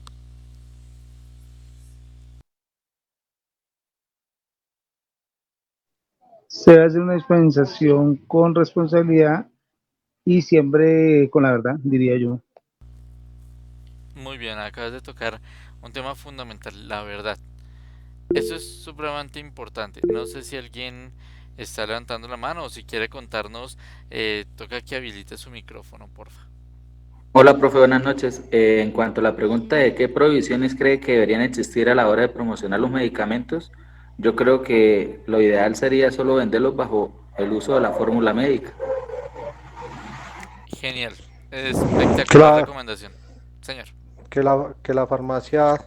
Se hace una dispensación con responsabilidad y siempre con la verdad, diría yo. Muy bien, acabas de tocar un tema fundamental, la verdad. Eso es supremamente importante. No sé si alguien está levantando la mano o si quiere contarnos, toca que habilite su micrófono, porfa. Hola, profe, buenas noches. En cuanto a la pregunta de qué prohibiciones cree que deberían existir a la hora de promocionar los medicamentos, yo creo que lo ideal sería solo venderlos bajo el uso de la fórmula médica. Genial, Que espectacular la, recomendación. Señor. que la farmacia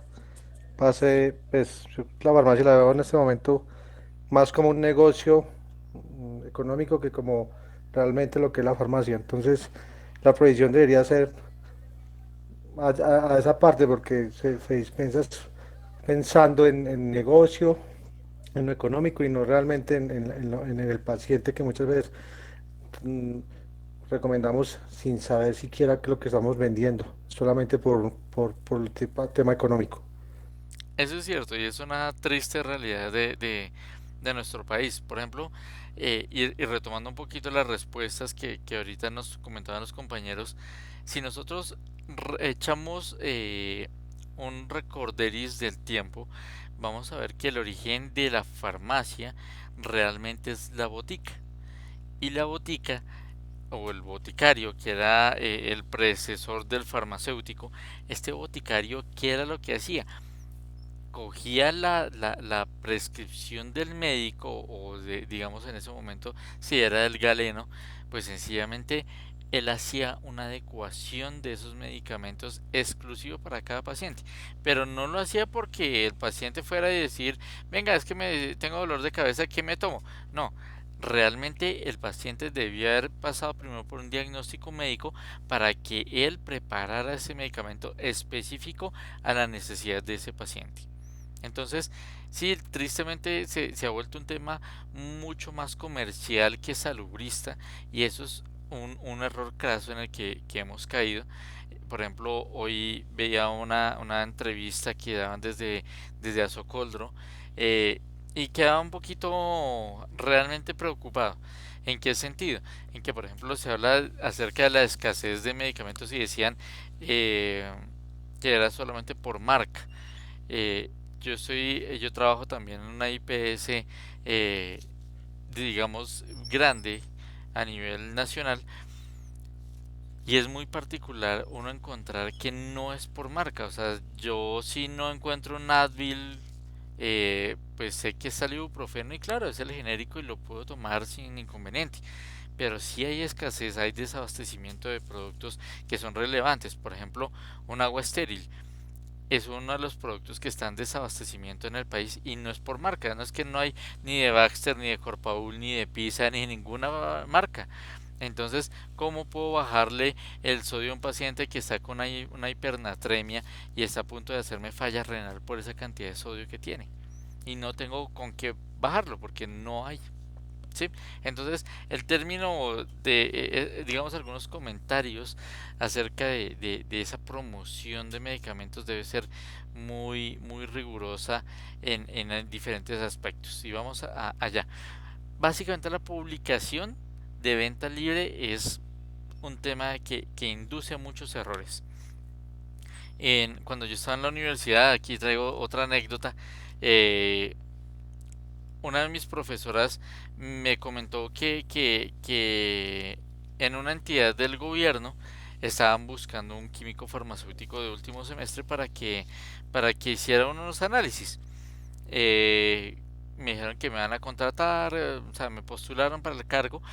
pase, pues yo la farmacia la veo en este momento más como un negocio económico que como realmente lo que es la farmacia. Entonces, la provisión debería ser a esa parte porque se dispensa pensando en negocio, en lo económico y no realmente en el paciente que muchas veces mm, recomendamos sin saber siquiera qué es lo que estamos vendiendo, solamente por el tema económico. Eso es cierto y es una triste realidad de nuestro país. Por ejemplo, y retomando un poquito las respuestas que ahorita nos comentaban los compañeros, si nosotros echamos un recorderis del tiempo, vamos a ver que el origen de la farmacia realmente es la botica. Y la botica o el boticario, que era el predecesor del farmacéutico, este boticario, ¿qué era lo que hacía? Cogía la prescripción del médico o digamos en ese momento si era del galeno, pues sencillamente él hacía una adecuación de esos medicamentos exclusivo para cada paciente, pero no lo hacía porque el paciente fuera a decir, venga, es que tengo dolor de cabeza, ¿qué me tomo? No, realmente el paciente debía haber pasado primero por un diagnóstico médico para que él preparara ese medicamento específico a la necesidad de ese paciente. Entonces, sí, tristemente se ha vuelto un tema mucho más comercial que salubrista, y eso es un error craso en el que hemos caído. Por ejemplo, hoy veía una entrevista que daban desde Azocoldro, eh, y quedaba un poquito realmente preocupado. ¿En qué sentido? En que, por ejemplo, se habla acerca de la escasez de medicamentos y decían eh, que era solamente por marca. Eh, yo trabajo también en una IPS, eh, digamos, grande a nivel nacional, y es muy particular uno encontrar que no es por marca. O sea, yo si no encuentro un Advil, pues sé que es el ibuprofeno y claro, es el genérico y lo puedo tomar sin inconveniente. Pero si hay escasez, hay desabastecimiento de productos que son relevantes. Por ejemplo, un agua estéril es uno de los productos que está en desabastecimiento en el país, y no es por marca, no es que no hay ni de Baxter, ni de Corpaul, ni de Pisa, ni de ninguna marca. Entonces, ¿cómo puedo bajarle el sodio a un paciente que está con una hipernatremia y está a punto de hacerme falla renal por esa cantidad de sodio que tiene? Y no tengo con qué bajarlo porque no hay. ¿Sí? Entonces, el término digamos, algunos comentarios acerca de esa promoción de medicamentos debe ser muy rigurosa en diferentes aspectos. Y vamos allá. Básicamente, la publicación de venta libre es un tema que induce a muchos errores. Cuando yo estaba en la universidad, aquí traigo otra anécdota. eh, una de mis profesoras me comentó que en una entidad del gobierno estaban buscando un químico farmacéutico de último semestre para que hiciera unos análisis. Eh, Me dijeron que me van a contratar, o sea, me postularon para el cargo,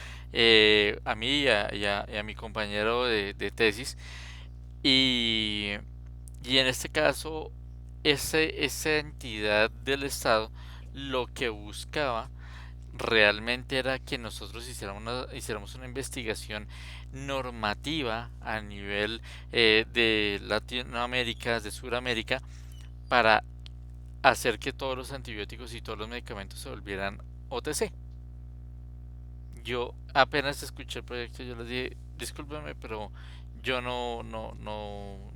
a mí y a mi compañero de tesis. Y, y en este caso, esa entidad del Estado lo que buscaba realmente era que nosotros hiciéramos una investigación normativa a nivel de Latinoamérica, de Sudamérica, para hacer que todos los antibióticos y todos los medicamentos se volvieran OTC. Yo apenas escuché el proyecto, yo les dije, discúlpenme, pero yo no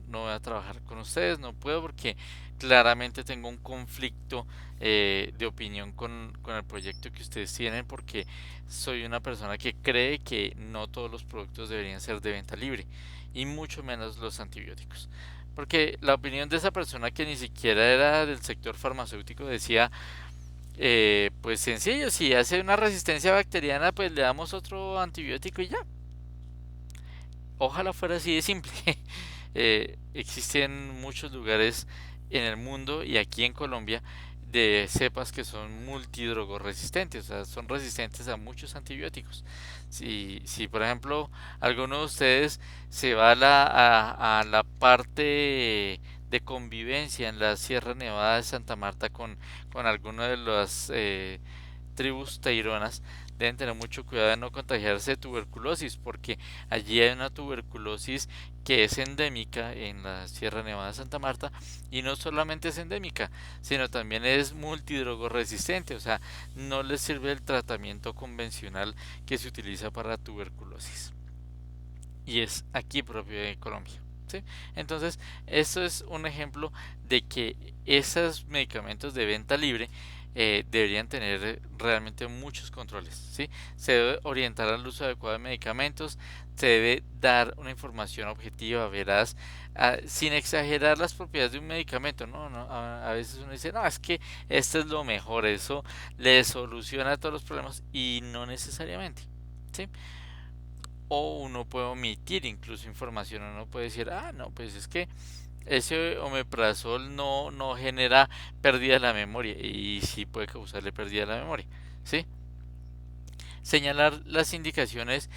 voy a trabajar con ustedes, no puedo porque claramente tengo un conflicto de opinión con el proyecto que ustedes tienen, porque soy una persona que cree que no todos los productos deberían ser de venta libre, y mucho menos los antibióticos. Porque la opinión de esa persona, que ni siquiera era del sector farmacéutico, decía, pues sencillo, si hace una resistencia bacteriana, pues le damos otro antibiótico y ya. Ojalá fuera así de simple. Existen muchos lugares en el mundo y aquí en Colombia de cepas que son multidrogoresistentes, o sea, son resistentes a muchos antibióticos. Si por ejemplo alguno de ustedes se va a la parte de convivencia en la Sierra Nevada de Santa Marta con alguno de las tribus taironas, deben tener mucho cuidado de no contagiarse de tuberculosis, porque allí hay una tuberculosis que es endémica en la Sierra Nevada de Santa Marta, y no solamente es endémica, sino también es multidrogoresistente, o sea, no les sirve el tratamiento convencional que se utiliza para la tuberculosis, y es aquí propio de Colombia. ¿Sí? Entonces, esto es un ejemplo de que esos medicamentos de venta libre deberían tener realmente muchos controles. ¿Sí? Se debe orientar al uso adecuado de medicamentos, se debe dar una información objetiva, veraz, sin exagerar las propiedades de un medicamento. No, no, a veces uno dice, no, es que esto es lo mejor, eso le soluciona todos los problemas, y no necesariamente. ¿Sí? O uno puede omitir incluso información, uno puede decir, no, pues es que ese omeprazol no genera pérdida de la memoria, y sí puede causarle pérdida de la memoria. ¿Sí? Señalar las indicaciones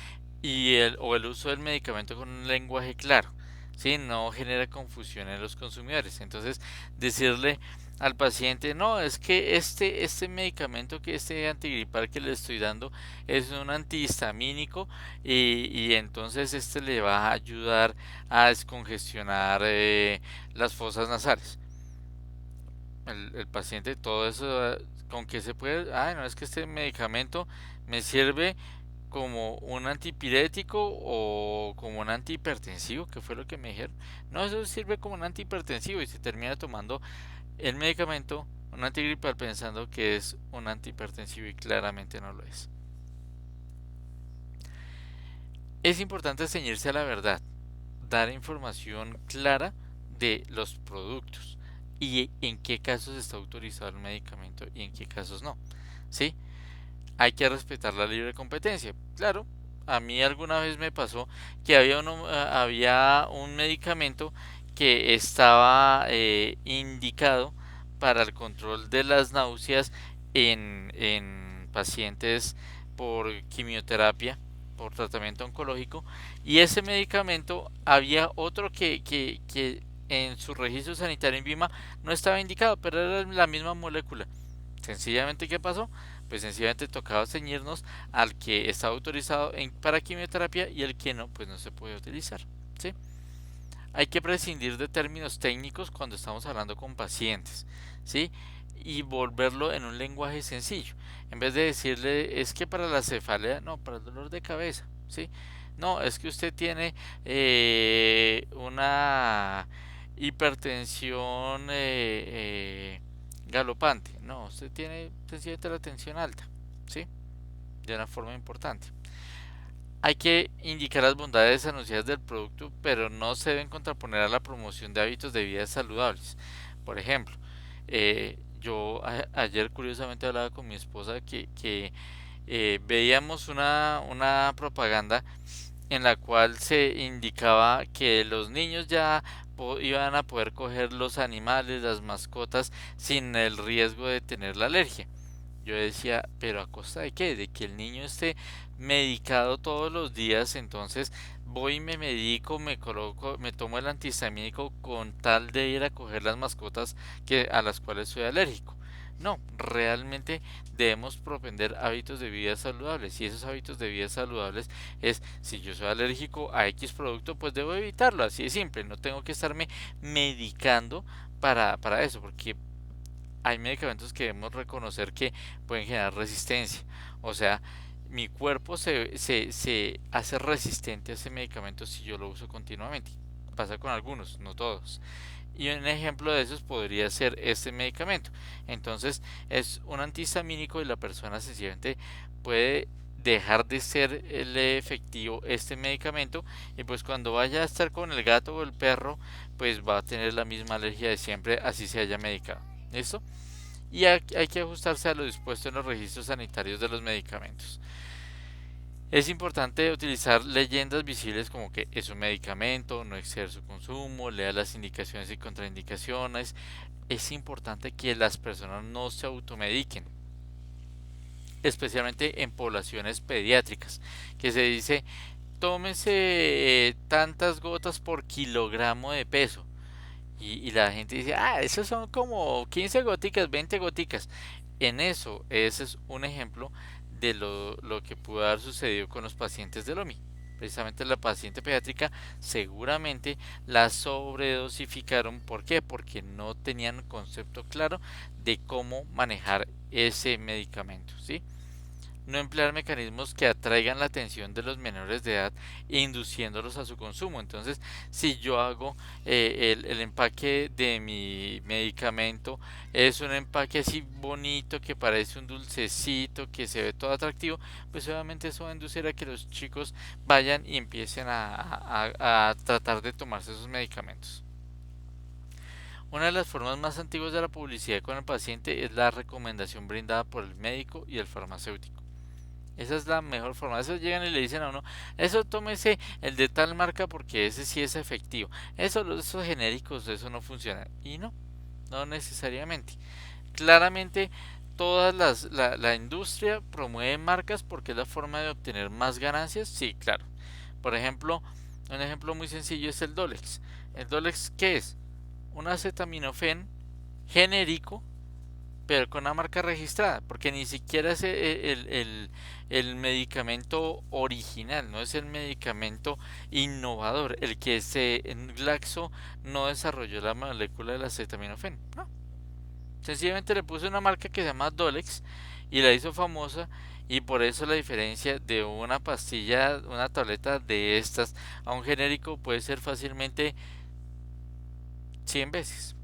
o el uso del medicamento con un lenguaje claro, ¿sí? No genera confusión en los consumidores. Entonces, decirle al paciente, no, es que este medicamento, que este antigripal que le estoy dando es un antihistamínico y entonces este le va a ayudar a descongestionar las fosas nasales. El paciente, todo eso, con que se puede, no, es que este medicamento me sirve como un antipirético o como un antihipertensivo, que fue lo que me dijeron. No, eso sirve como un antihipertensivo y se termina tomando el medicamento, un antigripal, pensando que es un antihipertensivo y claramente no lo es. Es importante ceñirse a la verdad, dar información clara de los productos y en qué casos está autorizado el medicamento y en qué casos no. ¿Sí? Hay que respetar la libre competencia. Claro, a mí alguna vez me pasó que había un medicamento que estaba indicado para el control de las náuseas en pacientes por quimioterapia, por tratamiento oncológico, y ese medicamento había otro que en su registro sanitario en VIMA no estaba indicado, pero era la misma molécula. Sencillamente, ¿qué pasó? Pues sencillamente tocaba ceñirnos al que está autorizado para quimioterapia y el que no, pues no se puede utilizar. ¿Sí? Hay que prescindir de términos técnicos cuando estamos hablando con pacientes, ¿sí? Y volverlo en un lenguaje sencillo. En vez de decirle, es que para la cefalea, no, para el dolor de cabeza, ¿sí? No, es que usted tiene una hipertensión galopante. No, usted tiene sencillamente la tensión alta, ¿sí? De una forma importante. Hay que indicar las bondades anunciadas del producto, pero no se deben contraponer a la promoción de hábitos de vida saludables. Por ejemplo, yo ayer curiosamente hablaba con mi esposa que veíamos una propaganda en la cual se indicaba que los niños ya iban a poder coger los animales, las mascotas, sin el riesgo de tener la alergia. Yo decía, pero ¿a costa de qué? De que el niño esté medicado todos los días, entonces voy y me medico, me coloco, me tomo el antihistamínico con tal de ir a coger las mascotas a las cuales soy alérgico. No, realmente debemos propender hábitos de vida saludables, y esos hábitos de vida saludables es, si yo soy alérgico a X producto, pues debo evitarlo, así de simple, no tengo que estarme medicando para eso, porque hay medicamentos que debemos reconocer que pueden generar resistencia. O sea, mi cuerpo se hace resistente a ese medicamento si yo lo uso continuamente. Pasa con algunos, no todos. Y un ejemplo de esos podría ser este medicamento. Entonces, es un antihistamínico y la persona sencillamente puede dejar de ser el efectivo este medicamento, y pues cuando vaya a estar con el gato o el perro, pues va a tener la misma alergia de siempre, así se haya medicado. ¿Listo? Y hay que ajustarse a lo dispuesto en los registros sanitarios de los medicamentos. Es importante utilizar leyendas visibles como que es un medicamento, no exceder su consumo, lea las indicaciones y contraindicaciones. Es importante que las personas no se automediquen, especialmente en poblaciones pediátricas, que se dice tómese tantas gotas por kilogramo de peso. Y la gente dice, esos son como 15 goticas, 20 goticas. En eso, ese es un ejemplo de lo que pudo haber sucedido con los pacientes del OMI. Precisamente la paciente pediátrica seguramente la sobredosificaron. ¿Por qué? Porque no tenían concepto claro de cómo manejar ese medicamento, ¿sí? No emplear mecanismos que atraigan la atención de los menores de edad, induciéndolos a su consumo. Entonces, si yo hago el empaque de mi medicamento, es un empaque así bonito, que parece un dulcecito, que se ve todo atractivo, pues obviamente eso va a inducir a que los chicos vayan y empiecen a tratar de tomarse esos medicamentos. Una de las formas más antiguas de la publicidad con el paciente es la recomendación brindada por el médico y el farmacéutico. Esa es la mejor forma. Eso llegan y le dicen a uno, eso tómese el de tal marca porque ese sí es efectivo. Esos genéricos, eso no funciona. Y no, no necesariamente. Claramente la industria promueve marcas porque es la forma de obtener más ganancias. Sí, claro. Por ejemplo, un ejemplo muy sencillo es el Dolex. ¿El Dolex qué es? Un acetaminofén genérico, pero con una marca registrada, porque ni siquiera es el medicamento original, no es el medicamento innovador, el que en Glaxo no desarrolló la molécula del acetaminofén, no. Sencillamente le puso una marca que se llama Dolex y la hizo famosa, y por eso la diferencia de una pastilla, una tableta de estas a un genérico puede ser fácilmente 100 veces.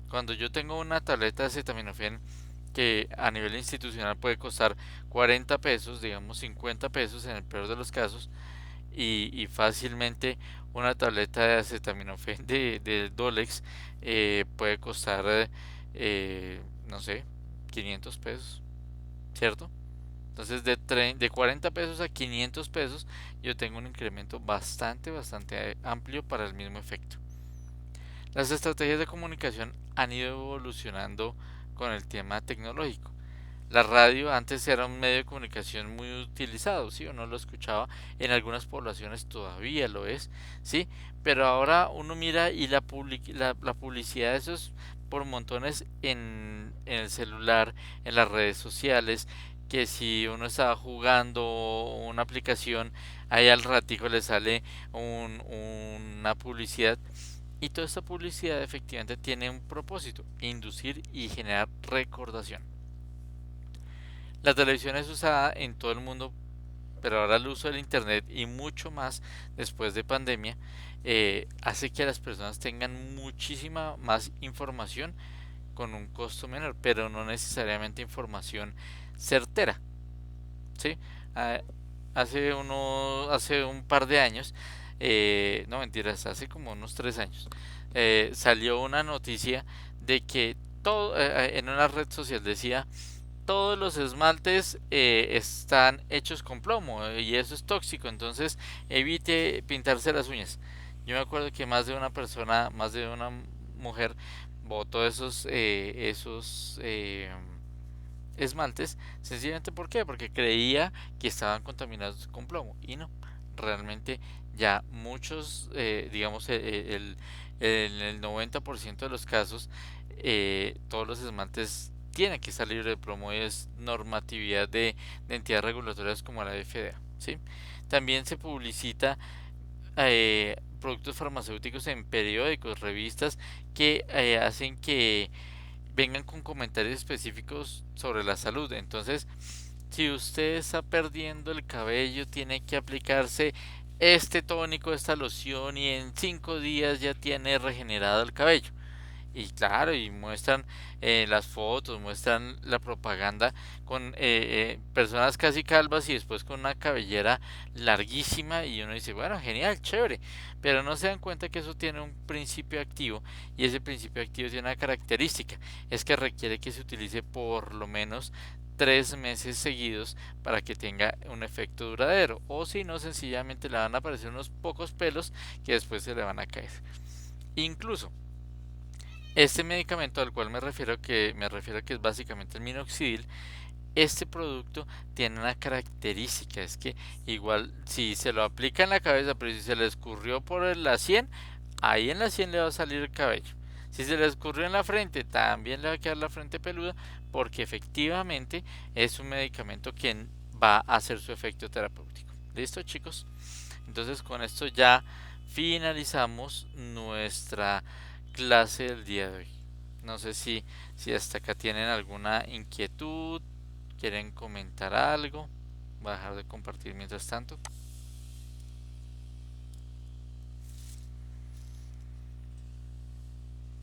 Cuando yo tengo una tableta de acetaminofén que a nivel institucional puede costar 40 pesos, digamos 50 pesos en el peor de los casos, y fácilmente una tableta de acetaminofén de Dolex puede costar, no sé, 500 pesos, ¿cierto? Entonces de 40 pesos a 500 pesos yo tengo un incremento bastante amplio para el mismo efecto. Las estrategias de comunicación han ido evolucionando con el tema tecnológico. La radio antes era un medio de comunicación muy utilizado, ¿sí? Uno lo escuchaba, en algunas poblaciones todavía lo es, ¿sí? Pero ahora uno mira y la publicidad de eso es por montones en el celular, en las redes sociales, que si uno está jugando una aplicación, ahí al ratico le sale una publicidad, y toda esta publicidad efectivamente tiene un propósito: inducir y generar recordación. La televisión es usada en todo el mundo, pero ahora el uso del internet y mucho más después de pandemia hace que las personas tengan muchísima más información con un costo menor, pero no necesariamente información certera, ¿sí? Ah, hace un par de años, no mentiras, hace como unos 3 años, salió una noticia de que en una red social decía: todos los esmaltes están hechos con plomo, y eso es tóxico, entonces evite pintarse las uñas. Yo me acuerdo que más de una mujer botó esos esmaltes, sencillamente ¿por qué? Porque creía que estaban contaminados con plomo, y no, realmente ya muchos, digamos en el 90% de los casos, todos los esmaltes tienen que estar libres de plomo, y es normatividad de entidades regulatorias como la FDA, ¿sí? También se publicita productos farmacéuticos en periódicos, revistas, que hacen que vengan con comentarios específicos sobre la salud. Entonces, si usted está perdiendo el cabello, tiene que aplicarse este tónico, esta loción, y en 5 días ya tiene regenerado el cabello. Y claro, y muestran las fotos, muestran la propaganda con personas casi calvas y después con una cabellera larguísima, y uno dice, bueno, genial, chévere, pero no se dan cuenta que eso tiene un principio activo, y ese principio activo tiene una característica: es que requiere que se utilice por lo menos 3 meses seguidos para que tenga un efecto duradero, o si no, sencillamente le van a aparecer unos pocos pelos que después se le van a caer. Incluso este medicamento al cual me refiero que es básicamente el minoxidil, este producto tiene una característica: es que igual si se lo aplica en la cabeza, pero si se le escurrió por la sien, ahí en la sien le va a salir el cabello. Si se le escurrió en la frente, también le va a quedar la frente peluda, porque efectivamente es un medicamento que va a hacer su efecto terapéutico. ¿Listo, chicos? Entonces, con esto ya finalizamos nuestra clase del día de hoy. No sé si hasta acá tienen alguna inquietud, quieren comentar algo. Voy a dejar de compartir mientras tanto.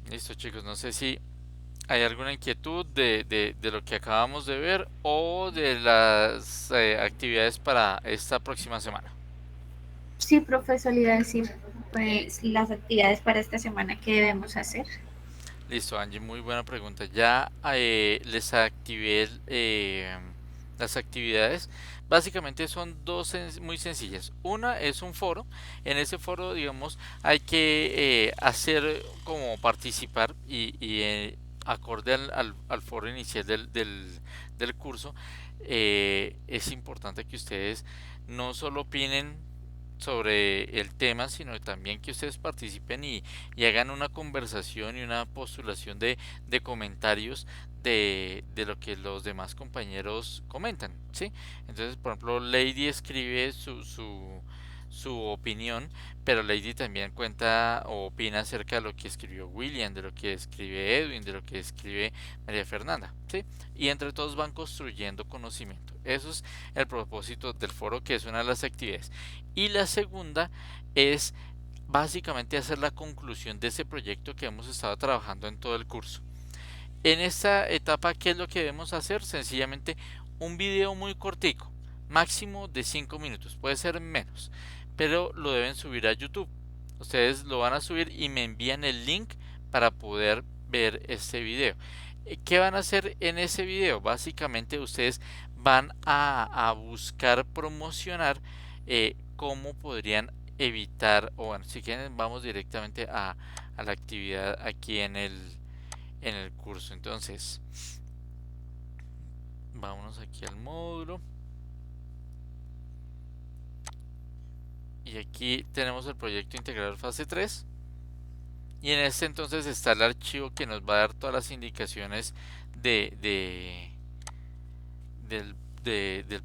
Listo, chicos, no sé si hay alguna inquietud de lo que acabamos de ver, o de las actividades para esta próxima semana. Sí, profesor, le iba a decir pues las actividades para esta semana que debemos hacer. Listo, Angie, muy buena pregunta. Ya les activé las actividades. Básicamente son dos muy sencillas. Una es un foro. En ese foro, digamos, hay que hacer como participar y acorde al foro inicial del curso, es importante que ustedes no solo opinen sobre el tema, sino también que ustedes participen y hagan una conversación y una postulación de comentarios de lo que los demás compañeros comentan, ¿sí? Entonces, por ejemplo, Lady escribe su opinión, pero Lady también cuenta o opina acerca de lo que escribió William, de lo que escribe Edwin, de lo que escribe María Fernanda, ¿sí? Y entre todos van construyendo conocimiento. Eso es el propósito del foro, que es una de las actividades. Y la segunda es básicamente hacer la conclusión de ese proyecto que hemos estado trabajando en todo el curso. En esta etapa, ¿qué es lo que debemos hacer? Sencillamente un video muy cortico, máximo de 5 minutos, puede ser menos, pero lo deben subir a YouTube. Ustedes lo van a subir y me envían el link para poder ver este video. ¿Qué van a hacer en ese video? Básicamente ustedes van a buscar promocionar cómo podrían evitar, o bueno, si quieren vamos directamente a la actividad aquí en el curso. Entonces, vámonos aquí al módulo. Y aquí tenemos el proyecto integrador fase 3. Y en este entonces está el archivo que nos va a dar todas las indicaciones del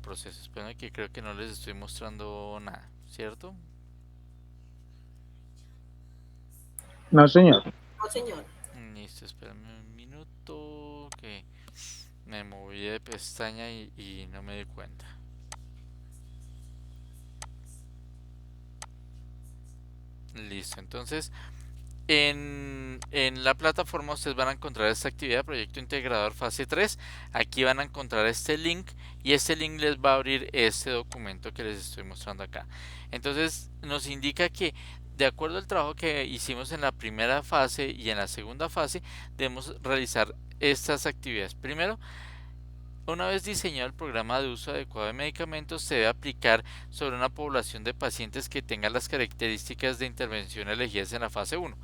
proceso. Esperen, que creo que no les estoy mostrando nada, ¿cierto? No, señor. No, señor. Listo, espérame un minuto que me moví de pestaña y no me di cuenta. Listo, entonces en la plataforma ustedes van a encontrar esta actividad, proyecto integrador fase 3. Aquí van a encontrar este link y este link les va a abrir este documento que les estoy mostrando acá. Entonces nos indica que de acuerdo al trabajo que hicimos en la primera fase y en la segunda fase, debemos realizar estas actividades. Primero, una vez diseñado el programa de uso adecuado de medicamentos, se debe aplicar sobre una población de pacientes que tengan las características de intervención elegidas en la fase 1.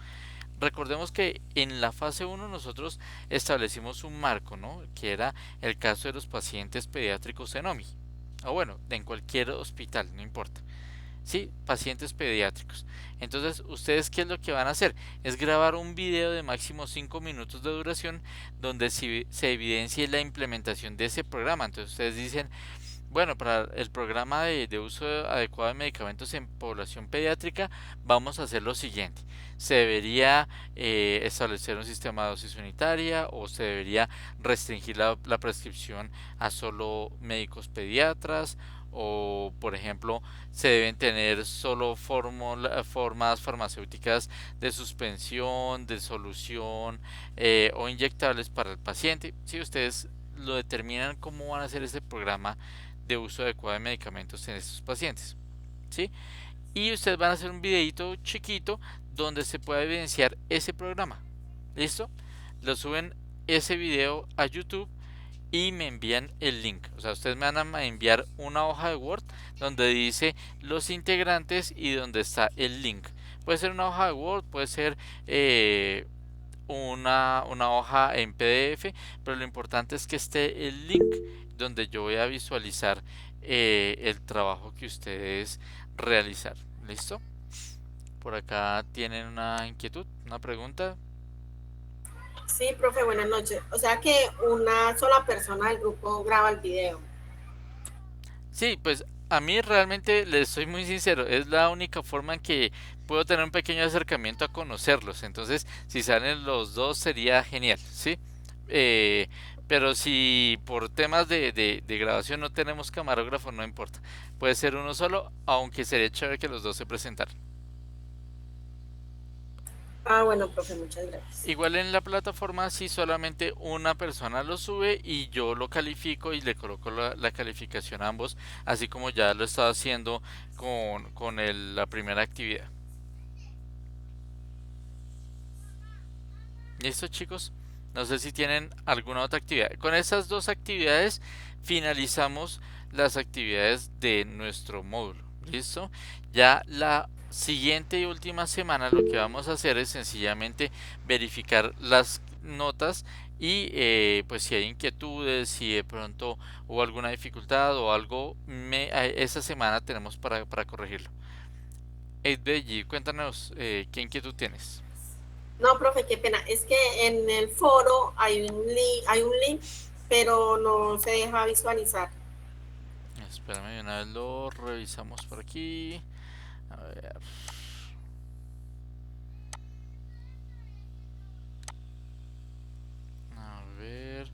Recordemos que en la fase 1 nosotros establecimos un marco, ¿no? Que era el caso de los pacientes pediátricos en OMI. O bueno, en cualquier hospital, no importa. Sí, pacientes pediátricos. Entonces, ¿ustedes qué es lo que van a hacer? Es grabar un video de máximo 5 minutos de duración donde se evidencie la implementación de ese programa. Entonces, ustedes dicen, bueno, para el programa de uso adecuado de medicamentos en población pediátrica, vamos a hacer lo siguiente. Se debería establecer un sistema de dosis unitaria, o se debería restringir la prescripción a solo médicos pediatras, o por ejemplo se deben tener solo formas farmacéuticas de suspensión, de solución o inyectables para el paciente. Si ustedes lo determinan cómo van a hacer ese programa de uso adecuado de medicamentos en estos pacientes, ¿sí? Y ustedes van a hacer un videito chiquito donde se pueda evidenciar ese programa. ¿Listo? Lo suben ese video a YouTube y me envían el link. O sea, ustedes me van a enviar una hoja de Word donde dice los integrantes y donde está el link. Puede ser una hoja de Word, puede ser una hoja en PDF, pero lo importante es que esté el link donde yo voy a visualizar el trabajo que ustedes realizaron. ¿Listo? Por acá tienen una inquietud, una pregunta. Sí, profe, buenas noches. O sea que una sola persona del grupo graba el video. Sí, pues a mí realmente les soy muy sincero, es la única forma en que puedo tener un pequeño acercamiento a conocerlos. Entonces, si salen los dos sería genial, ¿sí? Eh, pero si por temas de grabación no tenemos camarógrafo, no importa. Puede ser uno solo, aunque sería chévere que los dos se presentaran. Ah, bueno, profe, muchas gracias. Igual en la plataforma, si solamente una persona lo sube y yo lo califico y le coloco la calificación a ambos, así como ya lo he estado haciendo con la primera actividad. ¿Listo, chicos? No sé si tienen alguna otra actividad. Con estas dos actividades finalizamos las actividades de nuestro módulo. ¿Listo? Ya la siguiente y última semana lo que vamos a hacer es sencillamente verificar notas y pues si hay inquietudes, si de pronto hubo alguna dificultad o algo, esta semana tenemos para corregirlo. Edbeji, cuéntanos qué inquietud tienes. No, profe, qué pena. Es que en el foro hay un link, pero no se deja visualizar. Espérame, una vez lo revisamos por aquí. A ver. A ver,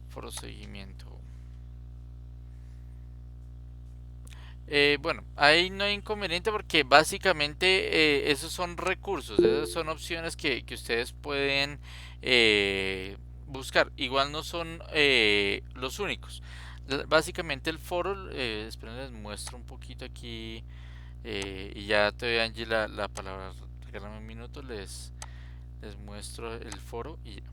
foro seguimiento. Bueno, ahí no hay inconveniente porque básicamente esos son recursos, esas son opciones que ustedes pueden buscar. Igual no son los únicos. Básicamente el foro, esperen, les muestro un poquito aquí y ya te doy, Angie, la palabra. Regálame un minuto, les muestro el foro y ya.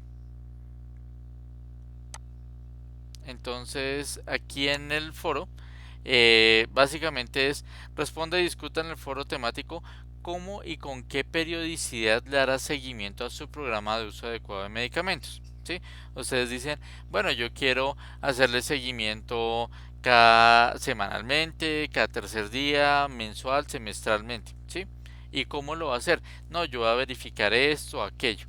Entonces, aquí en el foro, básicamente es responde y discuta en el foro temático cómo y con qué periodicidad le hará seguimiento a su programa de uso adecuado de medicamentos. ¿Sí? Ustedes dicen, bueno, yo quiero hacerle seguimiento cada semanalmente, cada tercer día, mensual, semestralmente. ¿Sí? ¿Y cómo lo va a hacer? No, yo voy a verificar esto o aquello.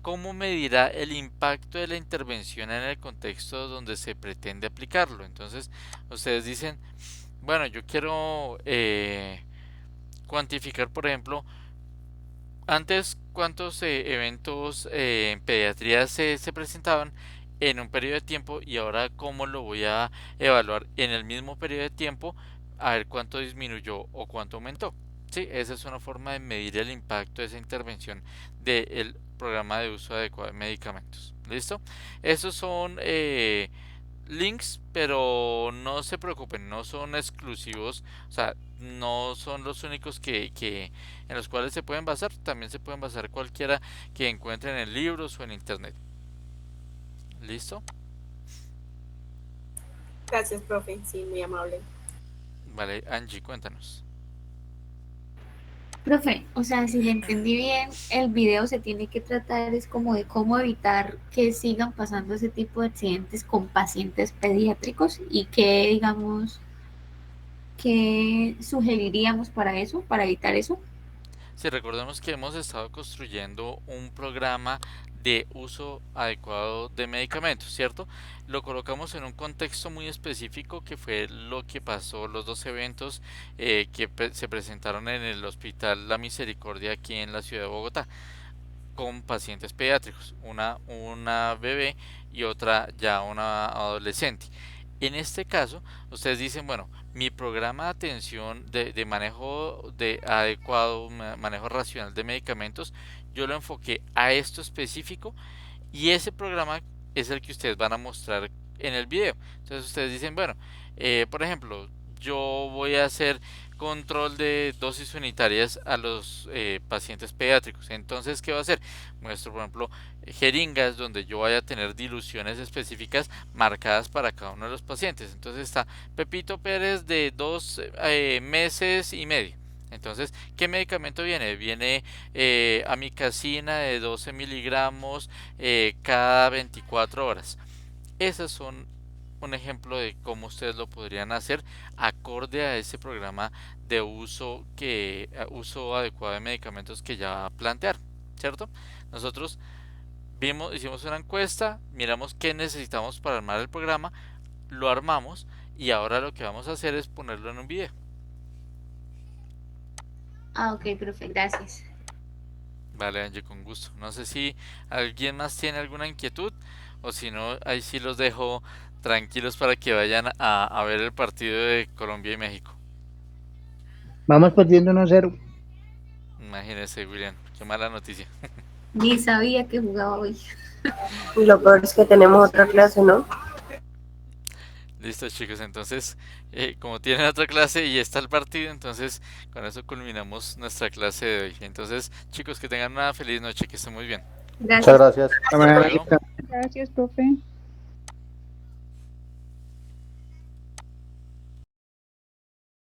¿Cómo medirá el impacto de la intervención en el contexto donde se pretende aplicarlo? Entonces, ustedes dicen, bueno, yo quiero cuantificar, por ejemplo, antes cuántos eventos en pediatría se presentaban en un periodo de tiempo y ahora cómo lo voy a evaluar en el mismo periodo de tiempo a ver cuánto disminuyó o cuánto aumentó. Sí, esa es una forma de medir el impacto de esa intervención del programa de uso adecuado de medicamentos. ¿Listo? Esos son links, pero no se preocupen, no son exclusivos, o sea, no son los únicos que en los cuales se pueden basar, también se pueden basar cualquiera que encuentren en libros o en internet. ¿Listo? Gracias, profe. Sí, muy amable. Vale, Angie, cuéntanos. Profe, o sea, si le entendí bien, el video se tiene que tratar es como de cómo evitar que sigan pasando ese tipo de accidentes con pacientes pediátricos y qué, digamos, qué sugeriríamos para eso, para evitar eso. Si recordemos que hemos estado construyendo un programa de uso adecuado de medicamentos, ¿cierto? Lo colocamos en un contexto muy específico que fue lo que pasó, los dos eventos se presentaron en el Hospital La Misericordia aquí en la ciudad de Bogotá con pacientes pediátricos, una bebé y otra ya una adolescente. En este caso, ustedes dicen, bueno, mi programa de atención de manejo de adecuado, manejo racional de medicamentos, yo lo enfoqué a esto específico y ese programa es el que ustedes van a mostrar en el video. Entonces ustedes dicen, bueno, por ejemplo, yo voy a hacer control de dosis unitarias a los pacientes pediátricos. Entonces, ¿qué va a hacer? Muestro, por ejemplo, jeringas donde yo vaya a tener diluciones específicas marcadas para cada uno de los pacientes. Entonces está Pepito Pérez de 2 meses y medio. Entonces, ¿qué medicamento viene? Viene amicacina de 12 miligramos cada 24 horas. Esas son un ejemplo de cómo ustedes lo podrían hacer acorde a ese programa de uso uso adecuado de medicamentos que ya plantear, ¿cierto? Nosotros hicimos una encuesta, miramos qué necesitamos para armar el programa, lo armamos y ahora lo que vamos a hacer es ponerlo en un video. Ah, ok, profe, gracias. Vale, Angie, con gusto. No sé si alguien más tiene alguna inquietud o si no, ahí sí los dejo tranquilos para que vayan a ver el partido de Colombia y México. Vamos perdiendo 1-0. Imagínese, William, qué mala noticia. Ni sabía que jugaba hoy. Y lo peor es que tenemos otra clase, ¿no? Listo, chicos, entonces, como tienen otra clase y está el partido, entonces con eso culminamos nuestra clase de hoy. Entonces, chicos, que tengan una feliz noche, que estén muy bien. Gracias. Muchas gracias. Hasta luego. Gracias, profe.